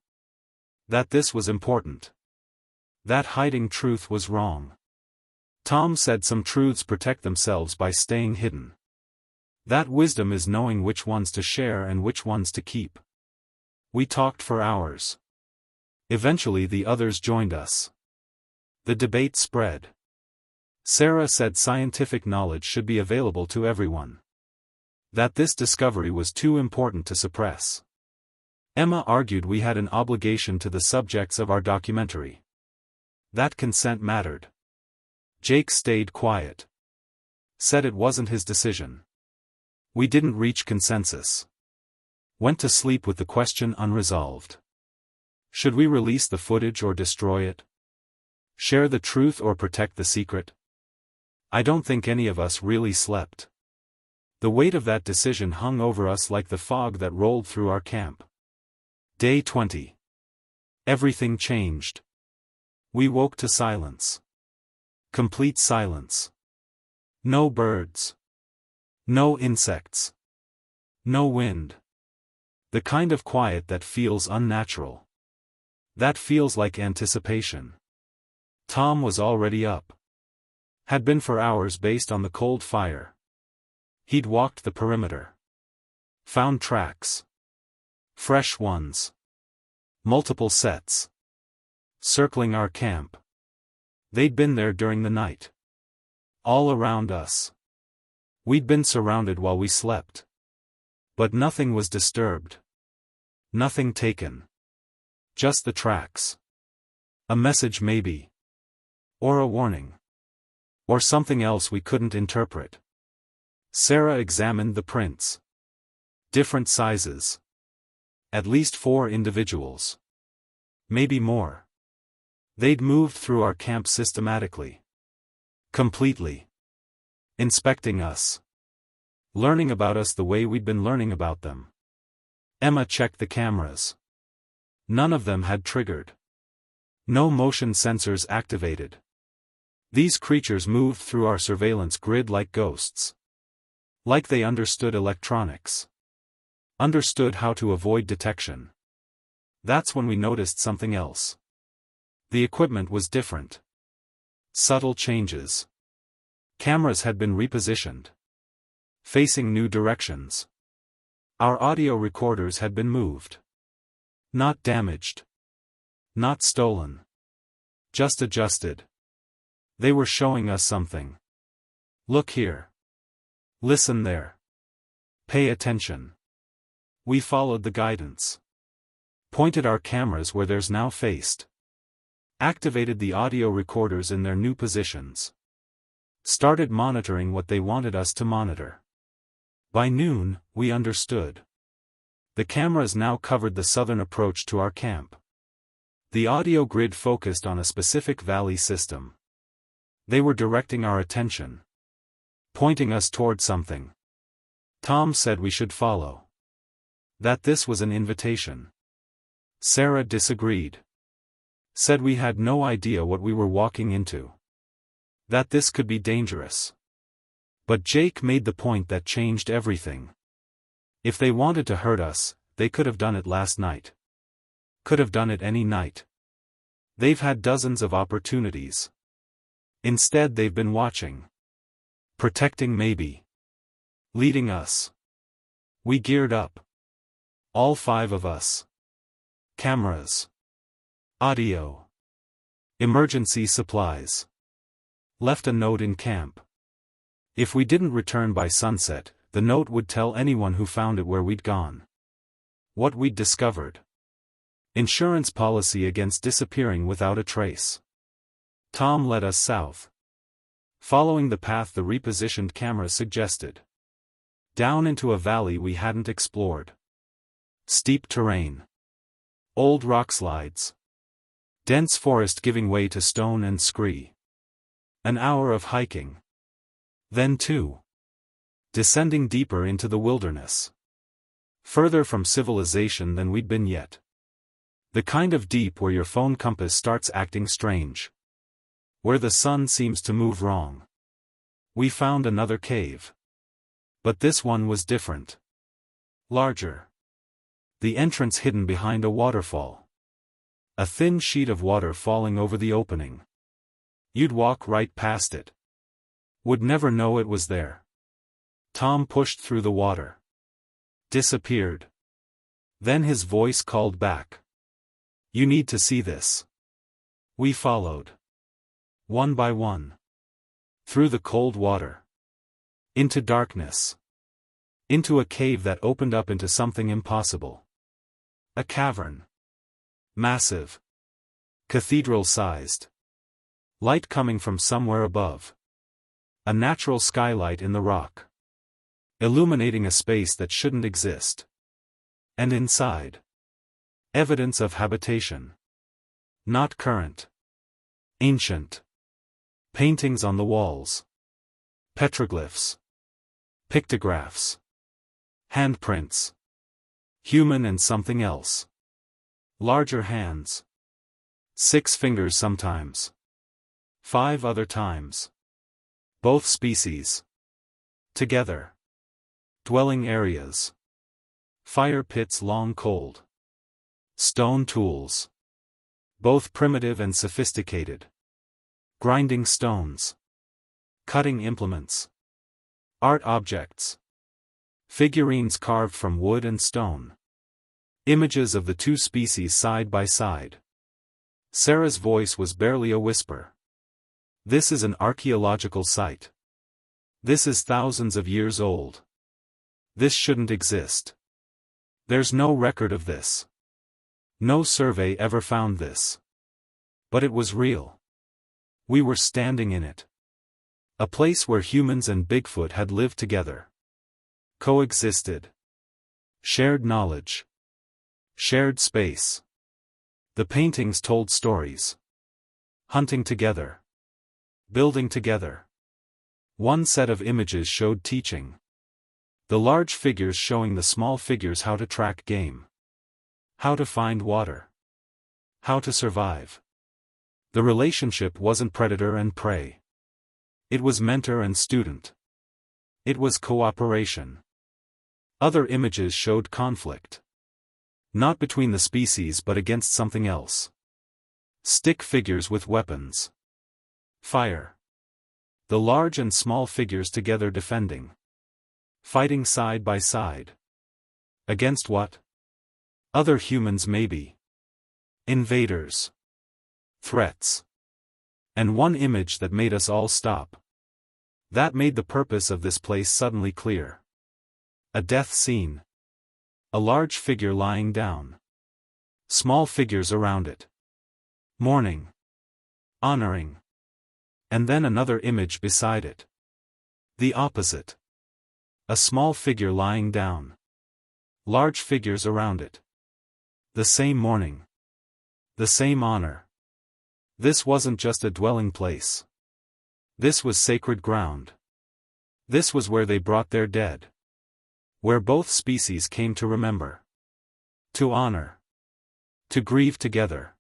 That this was important. That hiding truth was wrong. Tom said some truths protect themselves by staying hidden. That wisdom is knowing which ones to share and which ones to keep. We talked for hours. Eventually the others joined us. The debate spread. Sarah said scientific knowledge should be available to everyone. That this discovery was too important to suppress. Emma argued we had an obligation to the subjects of our documentary. That consent mattered. Jake stayed quiet. Said it wasn't his decision. We didn't reach consensus. Went to sleep with the question unresolved. Should we release the footage or destroy it? Share the truth or protect the secret? I don't think any of us really slept. The weight of that decision hung over us like the fog that rolled through our camp. Day 20. Everything changed. We woke to silence. Complete silence. No birds. No insects. No wind. The kind of quiet that feels unnatural. That feels like anticipation. Tom was already up. Had been for hours based on the cold fire. He'd walked the perimeter. Found tracks. Fresh ones. Multiple sets. Circling our camp. They'd been there during the night. All around us. We'd been surrounded while we slept. But nothing was disturbed. Nothing taken. Just the tracks. A message maybe. Or a warning. Or something else we couldn't interpret. Sarah examined the prints. Different sizes. At least 4 individuals. Maybe more. They'd moved through our camp systematically. Completely. Inspecting us. Learning about us the way we'd been learning about them. Emma checked the cameras. None of them had triggered. No motion sensors activated. These creatures moved through our surveillance grid like ghosts. Like they understood electronics. Understood how to avoid detection. That's when we noticed something else. The equipment was different. Subtle changes. Cameras had been repositioned. Facing new directions. Our audio recorders had been moved. Not damaged. Not stolen. Just adjusted. They were showing us something. Look here. Listen there. Pay attention. We followed the guidance. Pointed our cameras where theirs now faced. Activated the audio recorders in their new positions. Started monitoring what they wanted us to monitor. By noon, we understood. The cameras now covered the southern approach to our camp. The audio grid focused on a specific valley system. They were directing our attention. Pointing us toward something. Tom said we should follow. That this was an invitation. Sarah disagreed. Said we had no idea what we were walking into. That this could be dangerous. But Jake made the point that changed everything. If they wanted to hurt us, they could have done it last night. Could have done it any night. They've had dozens of opportunities. Instead they've been watching. Protecting maybe. Leading us. We geared up. All 5 of us. Cameras. Audio. Emergency supplies. Left a note in camp. If we didn't return by sunset, the note would tell anyone who found it where we'd gone. What we'd discovered. Insurance policy against disappearing without a trace. Tom led us south. Following the path the repositioned camera suggested. Down into a valley we hadn't explored. Steep terrain. Old rock slides. Dense forest giving way to stone and scree. An hour of hiking. Then 2. Descending deeper into the wilderness. Further from civilization than we'd been yet. The kind of deep where your phone compass starts acting strange. Where the sun seems to move wrong. We found another cave. But this one was different. Larger. The entrance hidden behind a waterfall. A thin sheet of water falling over the opening. You'd walk right past it. Would never know it was there. Tom pushed through the water. Disappeared. Then his voice called back. You need to see this. We followed. One by one. Through the cold water. Into darkness. Into a cave that opened up into something impossible. A cavern. Massive. Cathedral-sized. Light coming from somewhere above. A natural skylight in the rock. Illuminating a space that shouldn't exist. And inside. Evidence of habitation. Not current. Ancient. Paintings on the walls. Petroglyphs. Pictographs. Handprints. Human and something else. Larger hands. 6 fingers sometimes. 5 other times. Both species. Together. Dwelling areas. Fire pits long cold. Stone tools. Both primitive and sophisticated. Grinding stones. Cutting implements. Art objects. Figurines carved from wood and stone. Images of the 2 species side by side. Sarah's voice was barely a whisper. This is an archaeological site. This is thousands of years old. This shouldn't exist. There's no record of this. No survey ever found this. But it was real. We were standing in it. A place where humans and Bigfoot had lived together. Coexisted. Shared knowledge. Shared space. The paintings told stories. Hunting together. Building together. One set of images showed teaching. The large figures showing the small figures how to track game. How to find water. How to survive. The relationship wasn't predator and prey. It was mentor and student. It was cooperation. Other images showed conflict. Not between the species but against something else. Stick figures with weapons. Fire. The large and small figures together defending. Fighting side by side. Against what? Other humans maybe. Invaders. Threats. And one image that made us all stop. That made the purpose of this place suddenly clear. A death scene. A large figure lying down. Small figures around it. Mourning. Honoring. And then another image beside it. The opposite. A small figure lying down. Large figures around it. The same mourning. The same honor. This wasn't just a dwelling place. This was sacred ground. This was where they brought their dead. Where both species came to remember. To honor. To grieve together.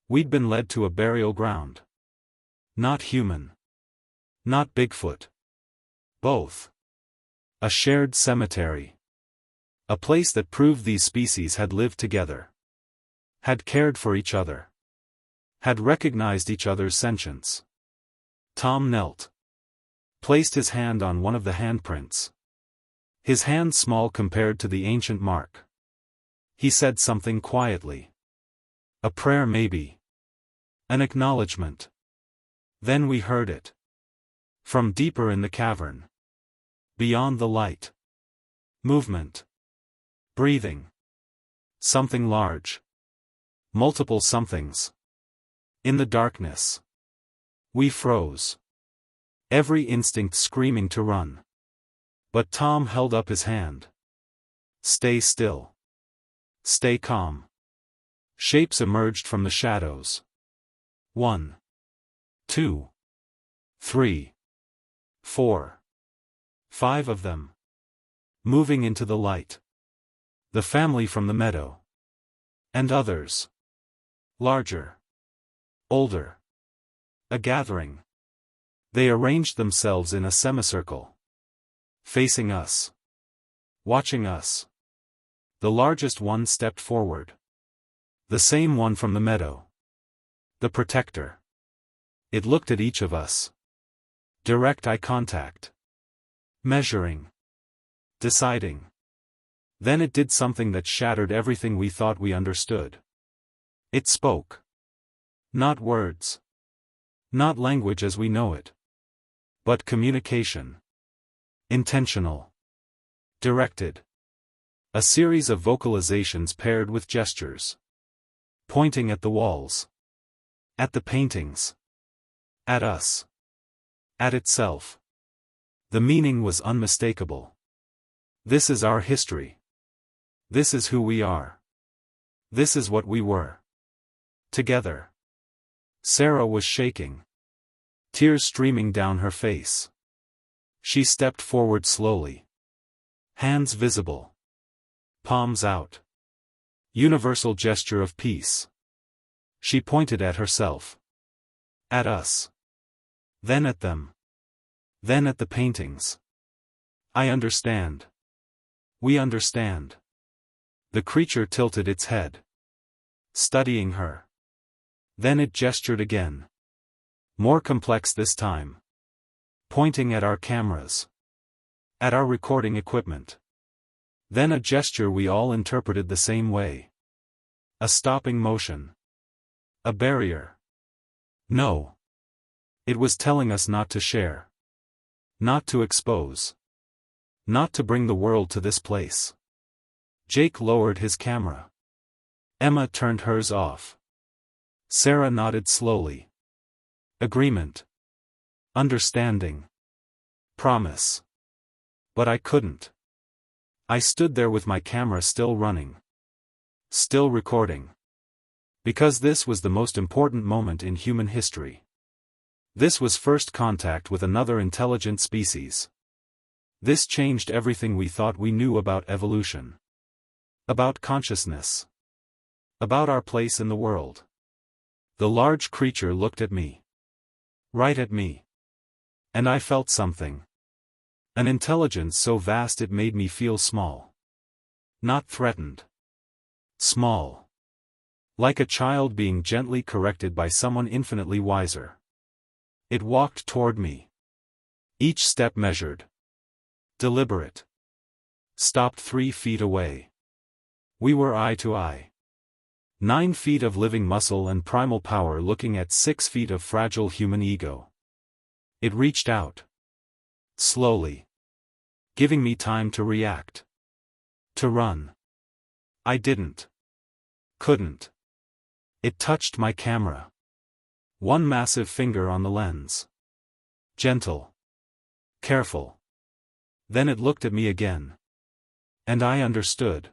We'd been led to a burial ground. Not human. Not Bigfoot. Both. A shared cemetery. A place that proved these species had lived together. Had cared for each other. Had recognized each other's sentience. Tom knelt. Placed his hand on one of the handprints. His hand small compared to the ancient mark. He said something quietly. A prayer maybe. An acknowledgement. Then we heard it. From deeper in the cavern. Beyond the light. Movement. Breathing. Something large. Multiple somethings. In the darkness. We froze. Every instinct screaming to run. But Tom held up his hand. Stay still. Stay calm. Shapes emerged from the shadows. 1, 2, 3, 4, 5 of them. Moving into the light. The family from the meadow. And others. Larger. Older. A gathering. They arranged themselves in a semicircle. Facing us. Watching us. The largest one stepped forward. The same one from the meadow. The protector. It looked at each of us. Direct eye contact. Measuring. Deciding. Then it did something that shattered everything we thought we understood. It spoke. Not words. Not language as we know it. But communication. Intentional. Directed. A series of vocalizations paired with gestures. Pointing at the walls. At the paintings. At us. At itself. The meaning was unmistakable. This is our history. This is who we are. This is what we were. Together. Sarah was shaking. Tears streaming down her face. She stepped forward slowly. Hands visible. Palms out. Universal gesture of peace. She pointed at herself. At us. Then at them. Then at the paintings. I understand. We understand. The creature tilted its head. Studying her. Then it gestured again. More complex this time. Pointing at our cameras. At our recording equipment. Then a gesture we all interpreted the same way. A stopping motion. A barrier. No. It was telling us not to share. Not to expose. Not to bring the world to this place. Jake lowered his camera. Emma turned hers off. Sarah nodded slowly. Agreement. Understanding. Promise. But I couldn't. I stood there with my camera still running. Still recording. Because this was the most important moment in human history. This was first contact with another intelligent species. This changed everything we thought we knew about evolution. About consciousness. About our place in the world. The large creature looked at me. Right at me. And I felt something. An intelligence so vast it made me feel small. Not threatened. Small. Like a child being gently corrected by someone infinitely wiser. It walked toward me. Each step measured. Deliberate. Stopped 3 feet away. We were eye to eye. 9 feet of living muscle and primal power looking at 6 feet of fragile human ego. It reached out. Slowly. Giving me time to react. To run. I didn't. Couldn't. It touched my camera. One massive finger on the lens. Gentle. Careful. Then it looked at me again. And I understood.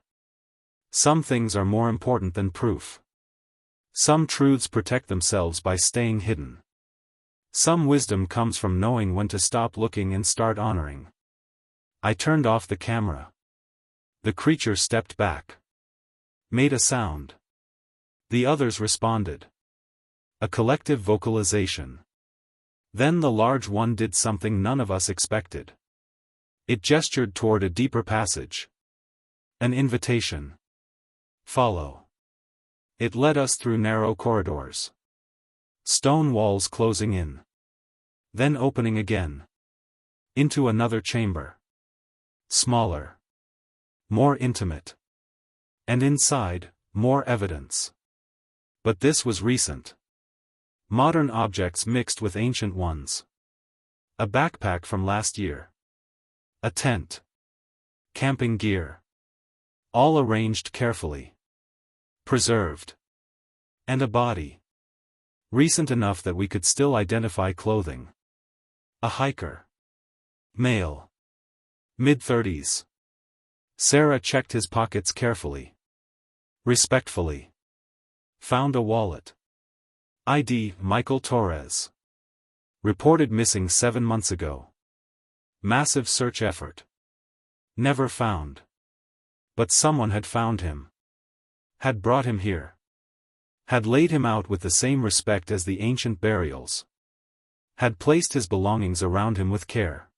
Some things are more important than proof. Some truths protect themselves by staying hidden. Some wisdom comes from knowing when to stop looking and start honoring. I turned off the camera. The creature stepped back. Made a sound. The others responded. A collective vocalization. Then the large one did something none of us expected. It gestured toward a deeper passage. An invitation. Follow. It led us through narrow corridors. Stone walls closing in. Then opening again. Into another chamber. Smaller. More intimate. And inside, more evidence. But this was recent. Modern objects mixed with ancient ones. A backpack from last year. A tent. Camping gear. All arranged carefully. Preserved. And a body. Recent enough that we could still identify clothing. A hiker. Male. Mid-30s. Sarah checked his pockets carefully. Respectfully. Found a wallet. ID, Michael Torres. Reported missing 7 months ago. Massive search effort. Never found. But someone had found him. Had brought him here. Had laid him out with the same respect as the ancient burials. Had placed his belongings around him with care.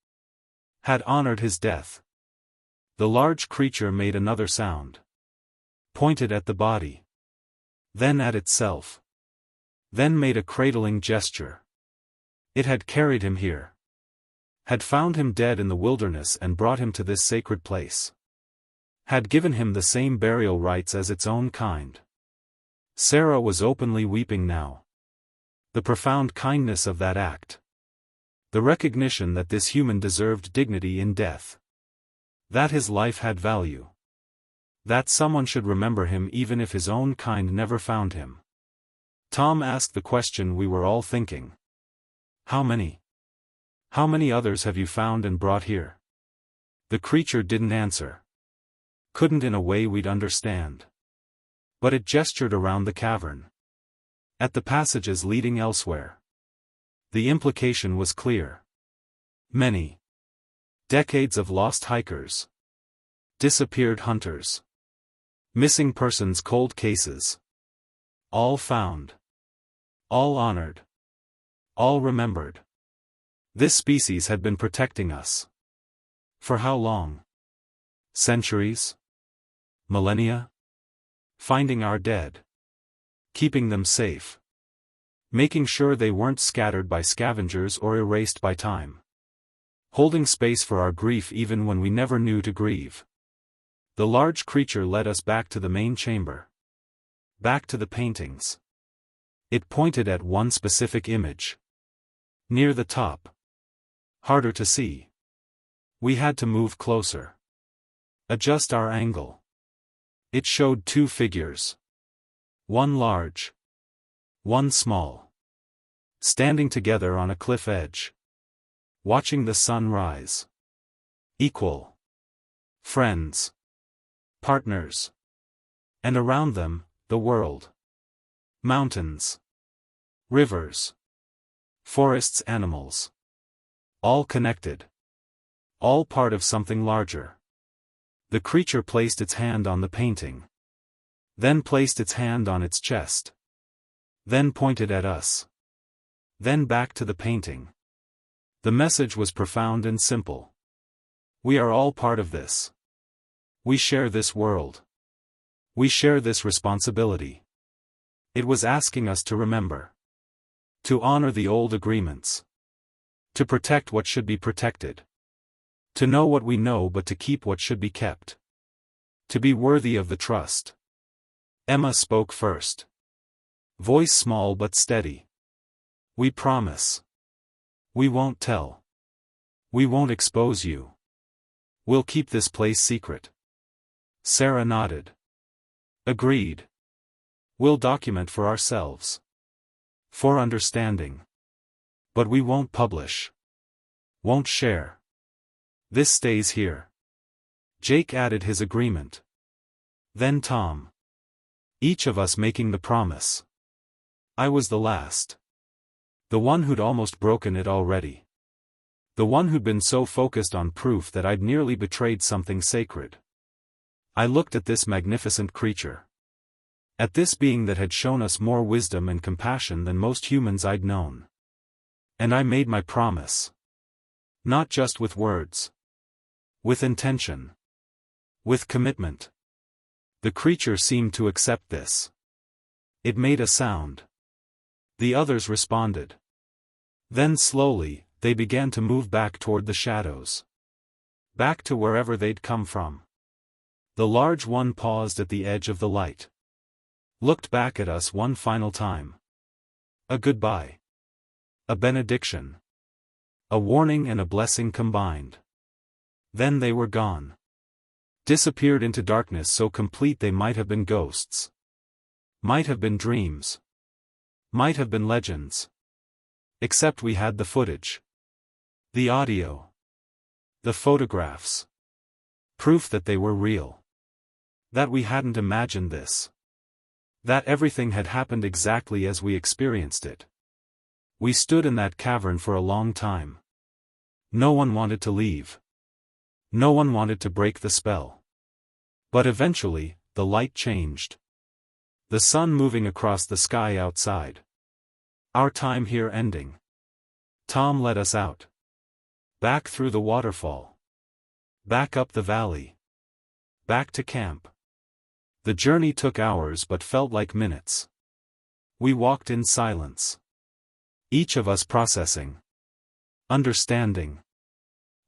Had honored his death. The large creature made another sound. Pointed at the body. Then at itself. Then made a cradling gesture. It had carried him here. Had found him dead in the wilderness and brought him to this sacred place. Had given him the same burial rites as its own kind. Sarah was openly weeping now. The profound kindness of that act. The recognition that this human deserved dignity in death. That his life had value. That someone should remember him even if his own kind never found him. Tom asked the question we were all thinking. How many? How many others have you found and brought here? The creature didn't answer. Couldn't in a way we'd understand. But it gestured around the cavern. At the passages leading elsewhere. The implication was clear. Many. Decades of lost hikers. Disappeared hunters. Missing persons cold cases. All found. All honored. All remembered. This species had been protecting us. For how long? Centuries? Millennia? Finding our dead. Keeping them safe. Making sure they weren't scattered by scavengers or erased by time. Holding space for our grief even when we never knew to grieve. The large creature led us back to the main chamber. Back to the paintings. It pointed at one specific image. Near the top. Harder to see. We had to move closer. Adjust our angle. It showed 2 figures. One large. One small. Standing together on a cliff edge. Watching the sun rise. Equal. Friends. Partners. And around them, the world. Mountains. Rivers. Forests, animals. All connected. All part of something larger. The creature placed its hand on the painting. Then placed its hand on its chest. Then pointed at us. Then back to the painting. The message was profound and simple. We are all part of this. We share this world. We share this responsibility. It was asking us to remember. To honor the old agreements. To protect what should be protected. To know what we know but to keep what should be kept. To be worthy of the trust. Emma spoke first. Voice small but steady. We promise. We won't tell. We won't expose you. We'll keep this place secret. Sarah nodded. Agreed. We'll document for ourselves. For understanding. But we won't publish. Won't share. This stays here. Jake added his agreement. Then Tom. Each of us making the promise. I was the last. The one who'd almost broken it already. The one who'd been so focused on proof that I'd nearly betrayed something sacred. I looked at this magnificent creature. At this being that had shown us more wisdom and compassion than most humans I'd known. And I made my promise. Not just with words. With intention. With commitment. The creature seemed to accept this. It made a sound. The others responded. Then slowly, they began to move back toward the shadows. Back to wherever they'd come from. The large one paused at the edge of the light. Looked back at us one final time. A goodbye. A benediction. A warning and a blessing combined. Then they were gone. Disappeared into darkness so complete they might have been ghosts. Might have been dreams. Might have been legends. Except we had the footage. The audio. The photographs. Proof that they were real. That we hadn't imagined this. That everything had happened exactly as we experienced it. We stood in that cavern for a long time. No one wanted to leave. No one wanted to break the spell. But eventually, the light changed. The sun moving across the sky outside. Our time here ending. Tom led us out. Back through the waterfall. Back up the valley. Back to camp. The journey took hours but felt like minutes. We walked in silence. Each of us processing. Understanding.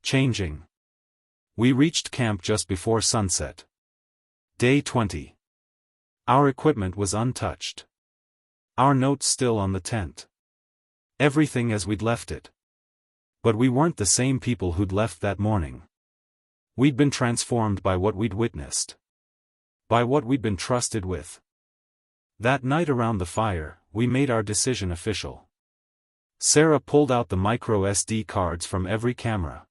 Changing. We reached camp just before sunset. Day 20. Our equipment was untouched. Our notes still on the tent. Everything as we'd left it. But we weren't the same people who'd left that morning. We'd been transformed by what we'd witnessed. By what we'd been trusted with. That night around the fire, we made our decision official. Sarah pulled out the micro SD cards from every camera.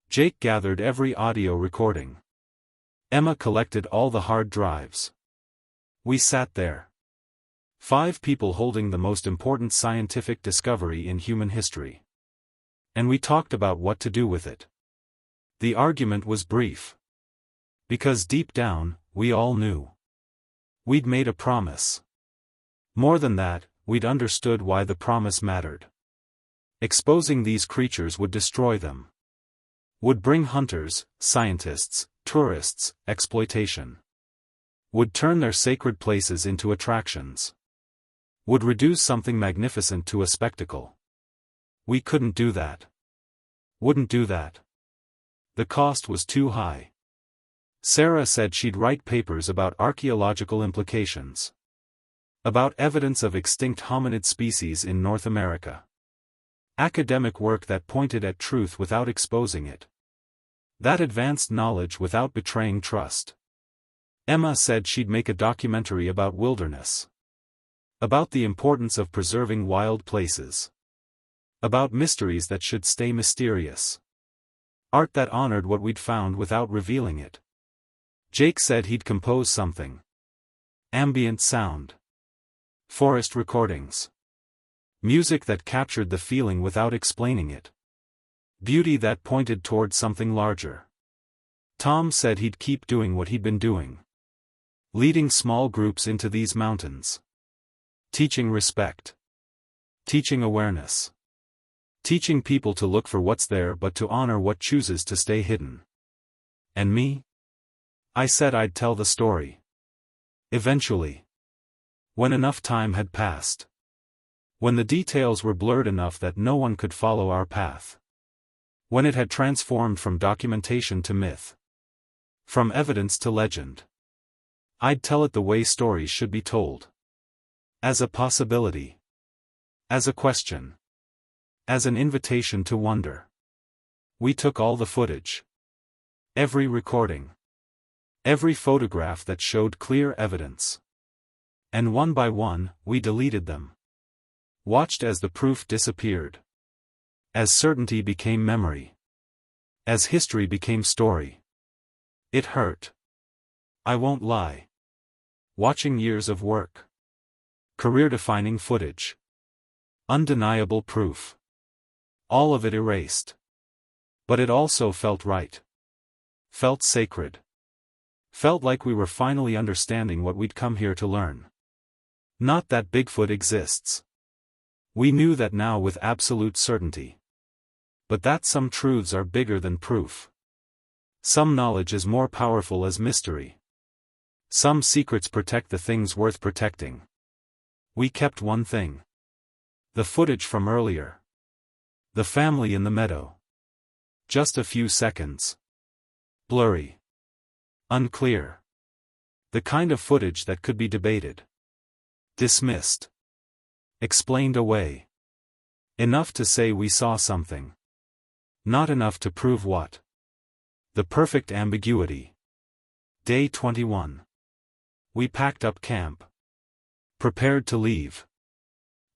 Jake gathered every audio recording. Emma collected all the hard drives. We sat there. 5 people holding the most important scientific discovery in human history. And we talked about what to do with it. The argument was brief. Because deep down, we all knew. We'd made a promise. More than that, we'd understood why the promise mattered. Exposing these creatures would destroy them. Would bring hunters, scientists, tourists, exploitation. Would turn their sacred places into attractions. Would reduce something magnificent to a spectacle. We couldn't do that. Wouldn't do that. The cost was too high. Sarah said she'd write papers about archaeological implications. About evidence of extinct hominid species in North America. Academic work that pointed at truth without exposing it. That advanced knowledge without betraying trust. Emma said she'd make a documentary about wilderness. About the importance of preserving wild places. About mysteries that should stay mysterious. Art that honored what we'd found without revealing it. Jake said he'd compose something. Ambient sound. Forest recordings. Music that captured the feeling without explaining it. Beauty that pointed toward something larger. Tom said he'd keep doing what he'd been doing. Leading small groups into these mountains. Teaching respect. Teaching awareness. Teaching people to look for what's there but to honor what chooses to stay hidden. And me? I said I'd tell the story. Eventually. When enough time had passed. When the details were blurred enough that no one could follow our path. When it had transformed from documentation to myth. From evidence to legend. I'd tell it the way stories should be told. As a possibility. As a question. As an invitation to wonder. We took all the footage. Every recording. Every photograph that showed clear evidence. And one by one, we deleted them. Watched as the proof disappeared. As certainty became memory. As history became story. It hurt. I won't lie. Watching years of work. Career-defining footage. Undeniable proof. All of it erased. But it also felt right. Felt sacred. Felt like we were finally understanding what we'd come here to learn. Not that Bigfoot exists. We knew that now with absolute certainty. But that some truths are bigger than proof. Some knowledge is more powerful as mystery. Some secrets protect the things worth protecting. We kept one thing. The footage from earlier. The family in the meadow. Just a few seconds. Blurry. Unclear. The kind of footage that could be debated. Dismissed. Explained away. Enough to say we saw something. Not enough to prove what. The perfect ambiguity. Day 21. We packed up camp. Prepared to leave.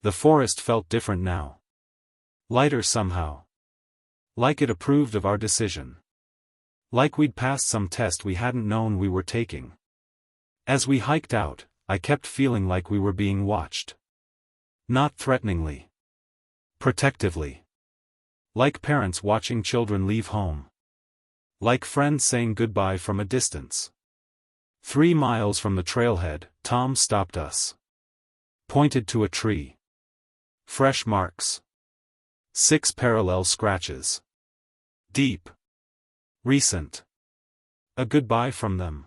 The forest felt different now. Lighter somehow. Like it approved of our decision. Like we'd passed some test we hadn't known we were taking. As we hiked out, I kept feeling like we were being watched. Not threateningly. Protectively. Like parents watching children leave home. Like friends saying goodbye from a distance. 3 miles from the trailhead, Tom stopped us. Pointed to a tree. Fresh marks. 6 parallel scratches. Deep. Recent. A goodbye from them.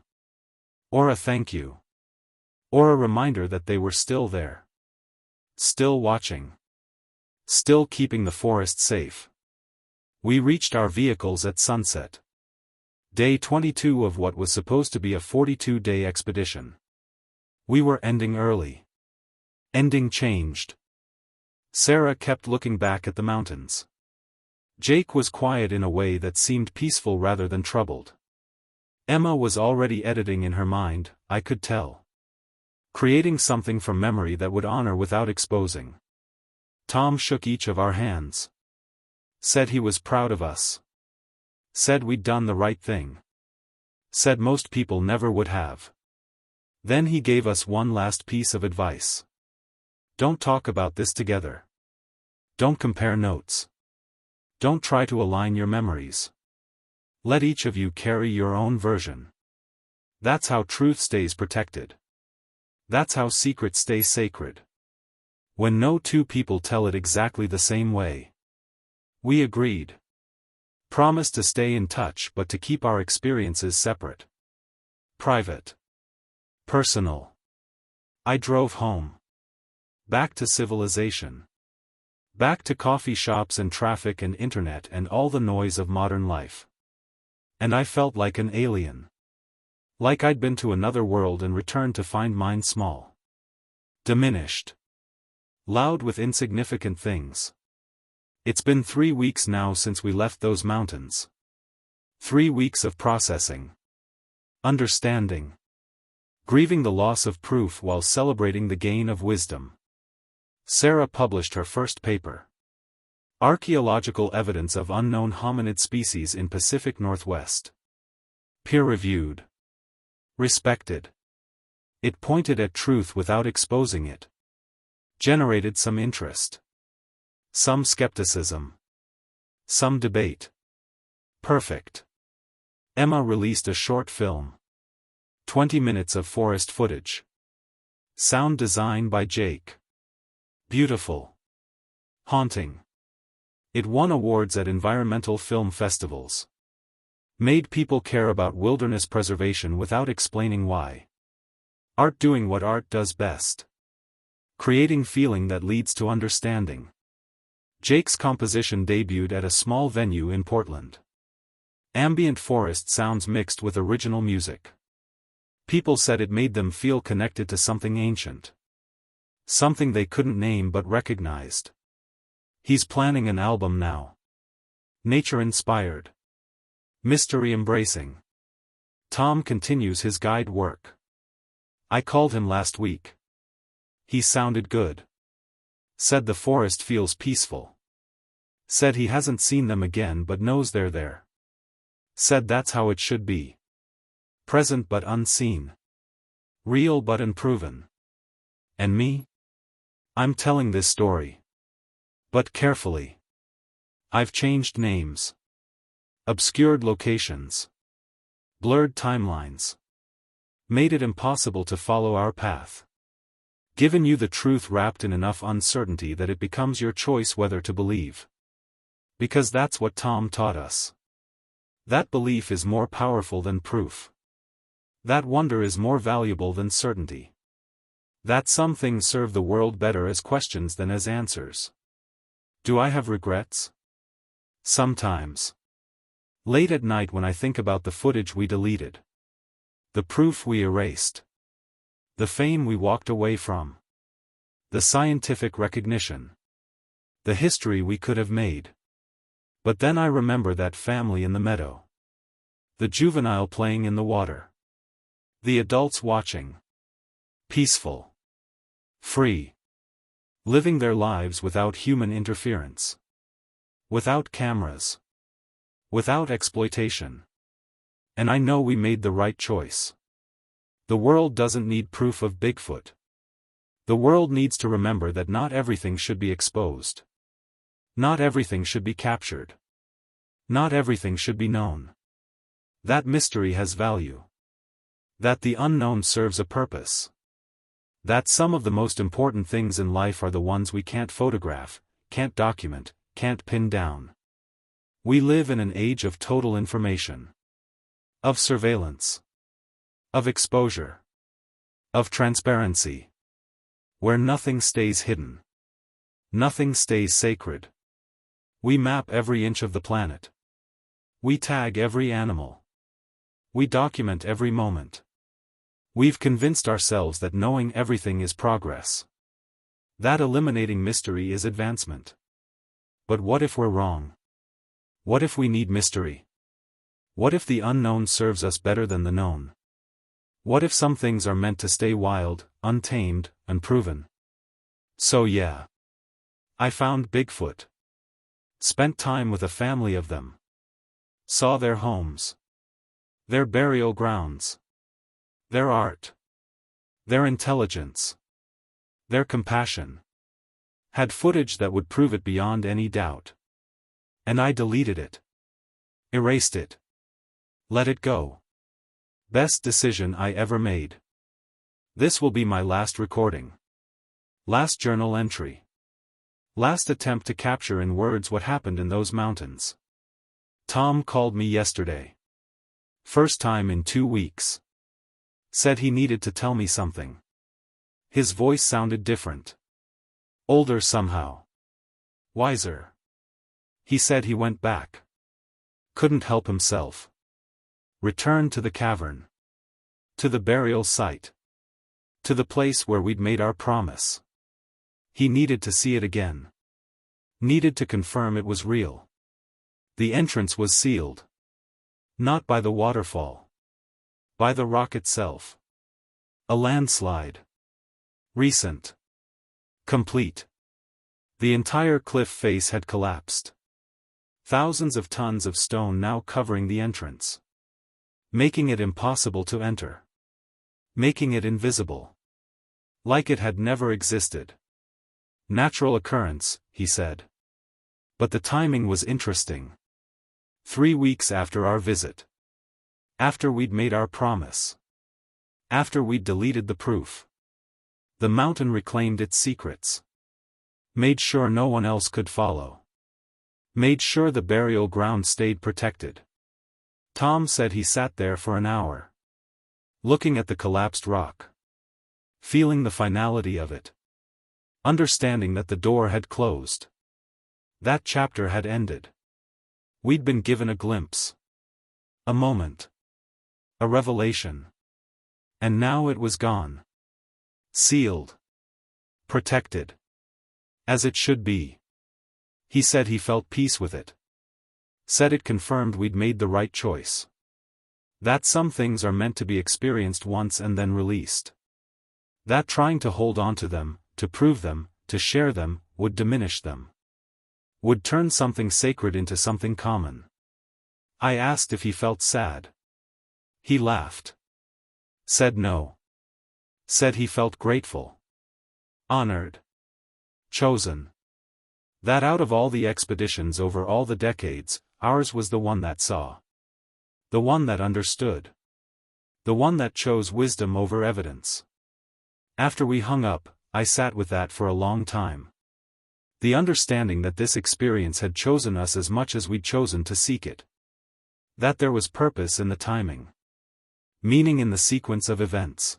Or a thank you. Or a reminder that they were still there. Still watching. Still keeping the forest safe. We reached our vehicles at sunset. Day 22 of what was supposed to be a 42-day expedition. We were ending early. Ending changed. Sarah kept looking back at the mountains. Jake was quiet in a way that seemed peaceful rather than troubled. Emma was already editing in her mind, I could tell. Creating something from memory that would honor without exposing. Tom shook each of our hands. Said he was proud of us. Said we'd done the right thing. Said most people never would have. Then he gave us one last piece of advice. Don't talk about this together. Don't compare notes. Don't try to align your memories. Let each of you carry your own version. That's how truth stays protected. That's how secrets stay sacred. When no two people tell it exactly the same way. We agreed. Promised to stay in touch but to keep our experiences separate. Private. Personal. I drove home. Back to civilization. Back to coffee shops and traffic and internet and all the noise of modern life. And I felt like an alien. Like I'd been to another world and returned to find mine small. Diminished. Loud with insignificant things. It's been 3 weeks now since we left those mountains. 3 weeks of processing. Understanding. Grieving the loss of proof while celebrating the gain of wisdom. Sarah published her first paper. Archaeological evidence of unknown hominid species in Pacific Northwest. Peer-reviewed. Respected. It pointed at truth without exposing it. Generated some interest. Some skepticism. Some debate. Perfect. Emma released a short film. 20 minutes of forest footage. Sound design by Jake. Beautiful. Haunting. It won awards at environmental film festivals. Made people care about wilderness preservation without explaining why. Art doing what art does best. Creating feeling that leads to understanding. Jake's composition debuted at a small venue in Portland. Ambient forest sounds mixed with original music. People said it made them feel connected to something ancient. Something they couldn't name but recognized. He's planning an album now. Nature-inspired. Mystery-embracing. Tom continues his guide work. I called him last week. He sounded good. Said the forest feels peaceful. Said he hasn't seen them again but knows they're there. Said that's how it should be. Present but unseen. Real but unproven. And me? I'm telling this story. But carefully. I've changed names. Obscured locations. Blurred timelines. Made it impossible to follow our path. Given you the truth wrapped in enough uncertainty that it becomes your choice whether to believe. Because that's what Tom taught us. That belief is more powerful than proof. That wonder is more valuable than certainty. That some things serve the world better as questions than as answers. Do I have regrets? Sometimes. Late at night when I think about the footage we deleted. The proof we erased. The fame we walked away from. The scientific recognition. The history we could have made. But then I remember that family in the meadow. The juvenile playing in the water. The adults watching. Peaceful. Free. Living their lives without human interference. Without cameras. Without exploitation. And I know we made the right choice. The world doesn't need proof of Bigfoot. The world needs to remember that not everything should be exposed. Not everything should be captured. Not everything should be known. That mystery has value. That the unknown serves a purpose. That some of the most important things in life are the ones we can't photograph, can't document, can't pin down. We live in an age of total information. Of surveillance. Of exposure. Of transparency. Where nothing stays hidden. Nothing stays sacred. We map every inch of the planet. We tag every animal. We document every moment. We've convinced ourselves that knowing everything is progress. That eliminating mystery is advancement. But what if we're wrong? What if we need mystery? What if the unknown serves us better than the known? What if some things are meant to stay wild, untamed, unproven? So yeah. I found Bigfoot. Spent time with a family of them. Saw their homes. Their burial grounds. Their art. Their intelligence. Their compassion. Had footage that would prove it beyond any doubt. And I deleted it. Erased it. Let it go. Best decision I ever made. This will be my last recording. Last journal entry. Last attempt to capture in words what happened in those mountains. Tom called me yesterday. First time in 2 weeks. Said he needed to tell me something. His voice sounded different. Older somehow. Wiser. He said he went back. Couldn't help himself. Returned to the cavern. To the burial site. To the place where we'd made our promise. He needed to see it again. Needed to confirm it was real. The entrance was sealed. Not by the waterfall. By the rock itself. A landslide. Recent. Complete. The entire cliff face had collapsed. Thousands of tons of stone now covering the entrance. Making it impossible to enter. Making it invisible. Like it had never existed. Natural occurrence, he said. But the timing was interesting. 3 weeks after our visit. After we'd made our promise. After we'd deleted the proof. The mountain reclaimed its secrets. Made sure no one else could follow. Made sure the burial ground stayed protected. Tom said he sat there for an hour. Looking at the collapsed rock. Feeling the finality of it. Understanding that the door had closed. That chapter had ended. We'd been given a glimpse. A moment. A revelation. And now it was gone. Sealed. Protected. As it should be. He said he felt peace with it. Said it confirmed we'd made the right choice. That some things are meant to be experienced once and then released. That trying to hold on to them, to prove them, to share them, would diminish them. Would turn something sacred into something common. I asked if he felt sad. He laughed. Said no. Said he felt grateful. Honored. Chosen. That out of all the expeditions over all the decades, ours was the one that saw. The one that understood. The one that chose wisdom over evidence. After we hung up, I sat with that for a long time. The understanding that this experience had chosen us as much as we'd chosen to seek it. That there was purpose in the timing. Meaning in the sequence of events.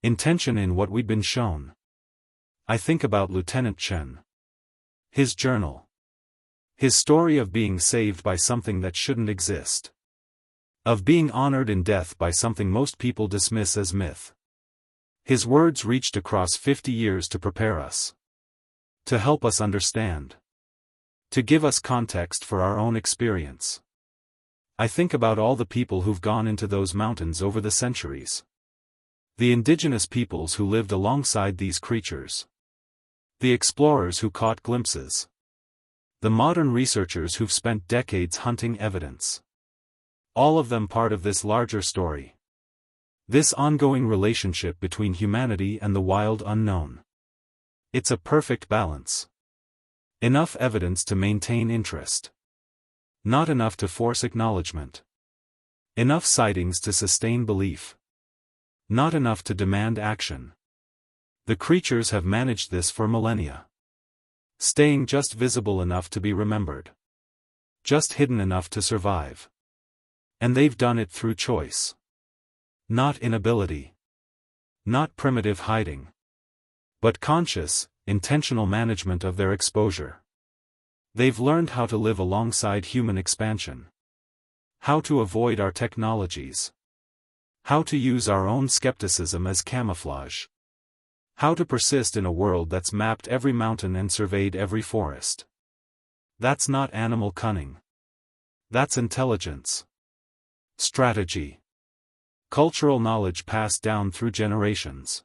Intention in what we'd been shown. I think about Lieutenant Chen. His journal. His story of being saved by something that shouldn't exist. Of being honored in death by something most people dismiss as myth. His words reached across 50 years to prepare us. To help us understand. To give us context for our own experience. I think about all the people who've gone into those mountains over the centuries. The indigenous peoples who lived alongside these creatures. The explorers who caught glimpses. The modern researchers who've spent decades hunting evidence. All of them part of this larger story. This ongoing relationship between humanity and the wild unknown. It's a perfect balance. Enough evidence to maintain interest. Not enough to force acknowledgement. Enough sightings to sustain belief. Not enough to demand action. The creatures have managed this for millennia. Staying just visible enough to be remembered. Just hidden enough to survive. And they've done it through choice. Not inability. Not primitive hiding. But conscious, intentional management of their exposure. They've learned how to live alongside human expansion. How to avoid our technologies. How to use our own skepticism as camouflage. How to persist in a world that's mapped every mountain and surveyed every forest. That's not animal cunning. That's intelligence. Strategy. Cultural knowledge passed down through generations.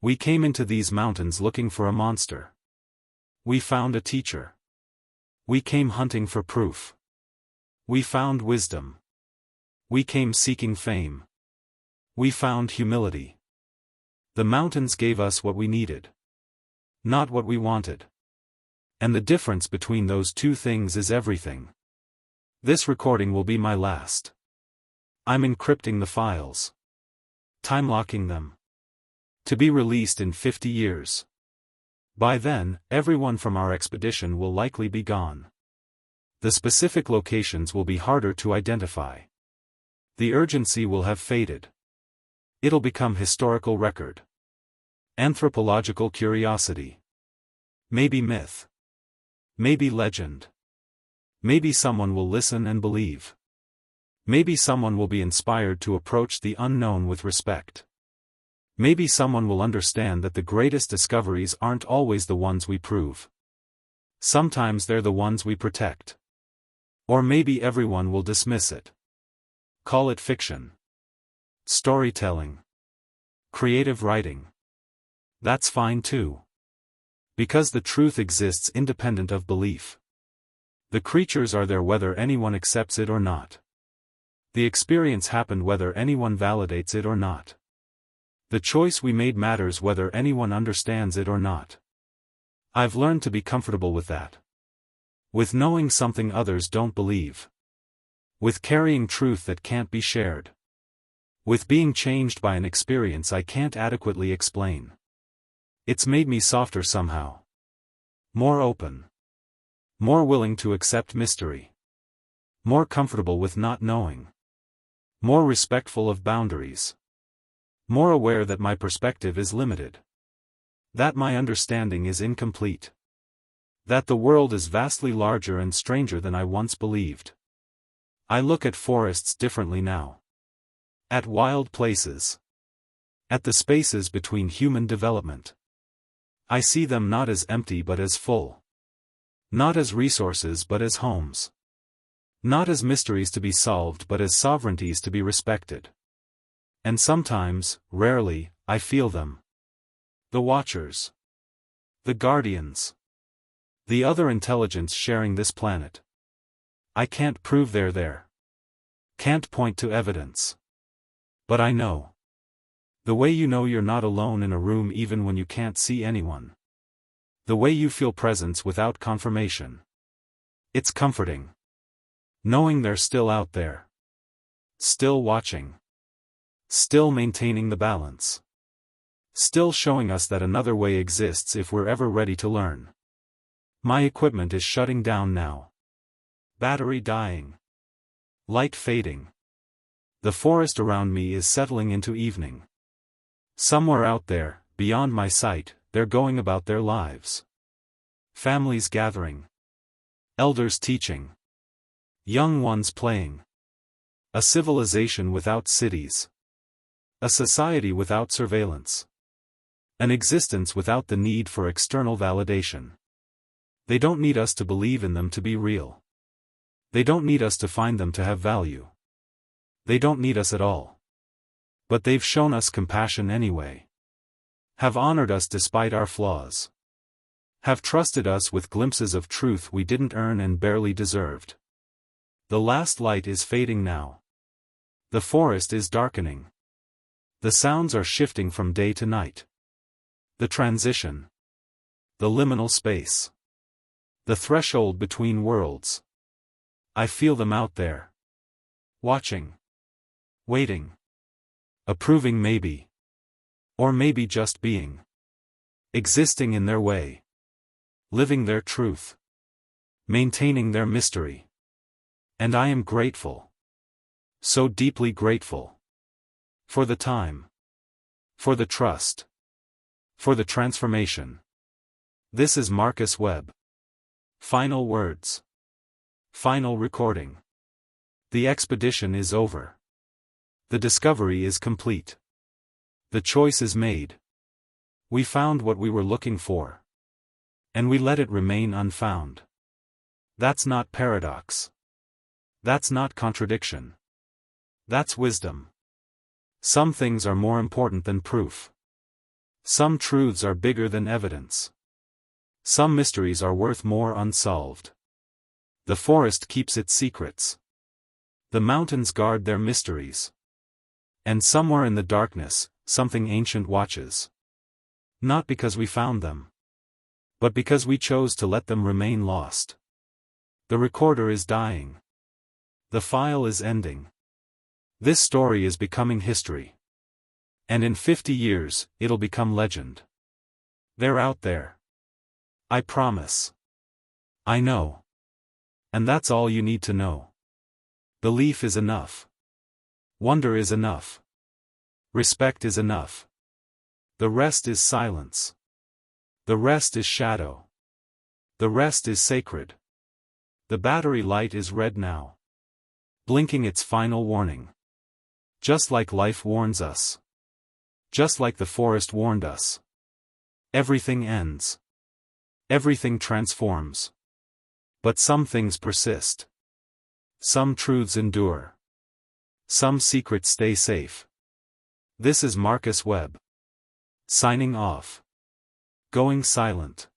We came into these mountains looking for a monster. We found a teacher. We came hunting for proof. We found wisdom. We came seeking fame. We found humility. The mountains gave us what we needed. Not what we wanted. And the difference between those two things is everything. This recording will be my last. I'm encrypting the files. Time-locking them. To be released in 50 years. By then, everyone from our expedition will likely be gone. The specific locations will be harder to identify. The urgency will have faded. It'll become historical record. Anthropological curiosity. Maybe myth. Maybe legend. Maybe someone will listen and believe. Maybe someone will be inspired to approach the unknown with respect. Maybe someone will understand that the greatest discoveries aren't always the ones we prove. Sometimes they're the ones we protect. Or maybe everyone will dismiss it. Call it fiction. Storytelling. Creative writing. That's fine too. Because the truth exists independent of belief. The creatures are there whether anyone accepts it or not. The experience happened whether anyone validates it or not. The choice we made matters whether anyone understands it or not. I've learned to be comfortable with that. With knowing something others don't believe. With carrying truth that can't be shared. With being changed by an experience I can't adequately explain. It's made me softer somehow. More open. More willing to accept mystery. More comfortable with not knowing. More respectful of boundaries. More aware that my perspective is limited. That my understanding is incomplete. That the world is vastly larger and stranger than I once believed. I look at forests differently now. At wild places. At the spaces between human development. I see them not as empty but as full. Not as resources but as homes. Not as mysteries to be solved but as sovereignties to be respected. And sometimes, rarely, I feel them. The Watchers. The Guardians. The other intelligence sharing this planet. I can't prove they're there. Can't point to evidence. But I know. The way you know you're not alone in a room even when you can't see anyone. The way you feel presence without confirmation. It's comforting. Knowing they're still out there. Still watching. Still maintaining the balance. Still showing us that another way exists if we're ever ready to learn. My equipment is shutting down now. Battery dying. Light fading. The forest around me is settling into evening. Somewhere out there, beyond my sight, they're going about their lives. Families gathering. Elders teaching. Young ones playing. A civilization without cities. A society without surveillance. An existence without the need for external validation. They don't need us to believe in them to be real. They don't need us to find them to have value. They don't need us at all. But they've shown us compassion anyway. Have honored us despite our flaws. Have trusted us with glimpses of truth we didn't earn and barely deserved. The last light is fading now. The forest is darkening. The sounds are shifting from day to night. The transition. The liminal space. The threshold between worlds. I feel them out there. Watching. Waiting. Approving maybe. Or maybe just being. Existing in their way. Living their truth. Maintaining their mystery. And I am grateful. So deeply grateful. For the time. For the trust. For the transformation. This is Marcus Webb. Final words. Final recording. The expedition is over. The discovery is complete. The choice is made. We found what we were looking for. And we let it remain unfound. That's not paradox. That's not contradiction. That's wisdom. Some things are more important than proof. Some truths are bigger than evidence. Some mysteries are worth more unsolved. The forest keeps its secrets. The mountains guard their mysteries. And somewhere in the darkness, something ancient watches. Not because we found them, but because we chose to let them remain lost. The recorder is dying. The file is ending. This story is becoming history. And in 50 years, it'll become legend. They're out there. I promise. I know. And that's all you need to know. Belief is enough. Wonder is enough. Respect is enough. The rest is silence. The rest is shadow. The rest is sacred. The battery light is red now. Blinking its final warning. Just like life warns us. Just like the forest warned us. Everything ends. Everything transforms. But some things persist. Some truths endure. Some secrets stay safe. This is Marcus Webb. Signing off. Going silent.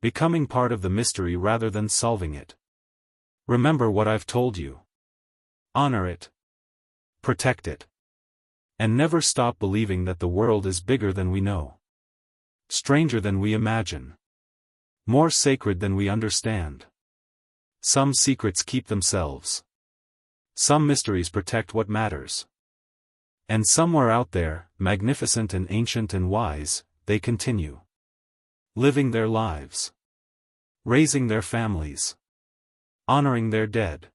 Becoming part of the mystery rather than solving it. Remember what I've told you. Honor it. Protect it. And never stop believing that the world is bigger than we know. Stranger than we imagine. More sacred than we understand. Some secrets keep themselves. Some mysteries protect what matters. And somewhere out there, magnificent and ancient and wise, they continue. Living their lives. Raising their families. Honoring their dead.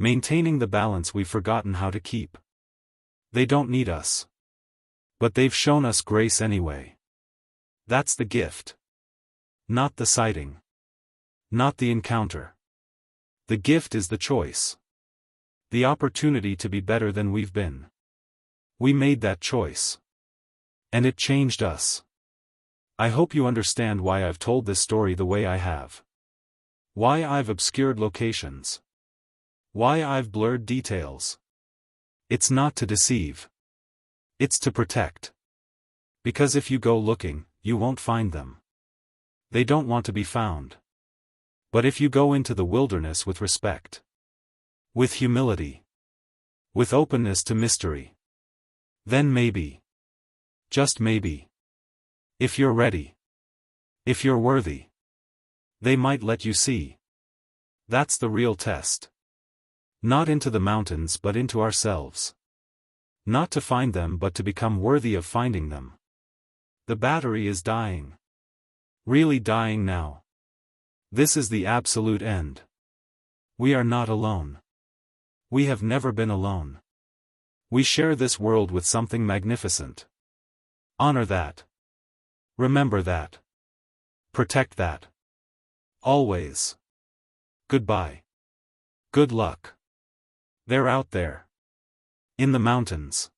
Maintaining the balance we've forgotten how to keep. They don't need us. But they've shown us grace anyway. That's the gift. Not the sighting. Not the encounter. The gift is the choice. The opportunity to be better than we've been. We made that choice. And it changed us. I hope you understand why I've told this story the way I have. Why I've obscured locations. Why I've blurred details. It's not to deceive. It's to protect. Because if you go looking, you won't find them. They don't want to be found. But if you go into the wilderness with respect, with humility, with openness to mystery, then maybe, just maybe, if you're ready, if you're worthy, they might let you see. That's the real test. Not into the mountains but into ourselves. Not to find them but to become worthy of finding them. The battery is dying. Really dying now. This is the absolute end. We are not alone. We have never been alone. We share this world with something magnificent. Honor that. Remember that. Protect that. Always. Goodbye. Good luck. They're out there. In the mountains.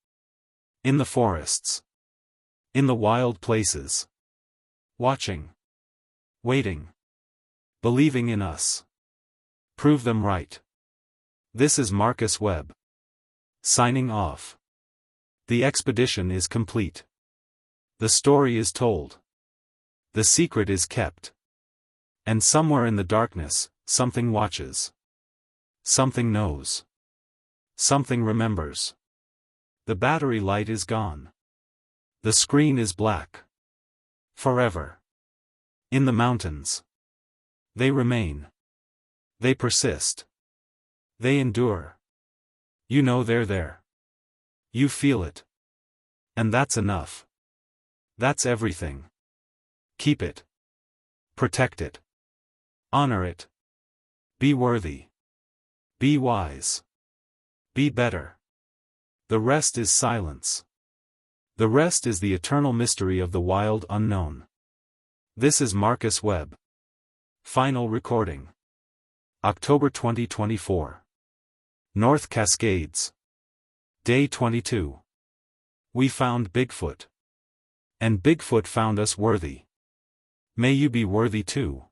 In the forests. In the wild places. Watching. Waiting. Believing in us. Prove them right. This is Marcus Webb. Signing off. The expedition is complete. The story is told. The secret is kept. And somewhere in the darkness, something watches. Something knows. Something remembers. The battery light is gone. The screen is black. Forever. In the mountains. They remain. They persist. They endure. You know they're there. You feel it. And that's enough. That's everything. Keep it. Protect it. Honor it. Be worthy. Be wise. Be better. The rest is silence. The rest is the eternal mystery of the wild unknown. This is Marcus Webb. Final recording. October 2024. North Cascades. Day 22. We found Bigfoot. And Bigfoot found us worthy. May you be worthy too.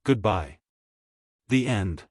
Goodbye. The end.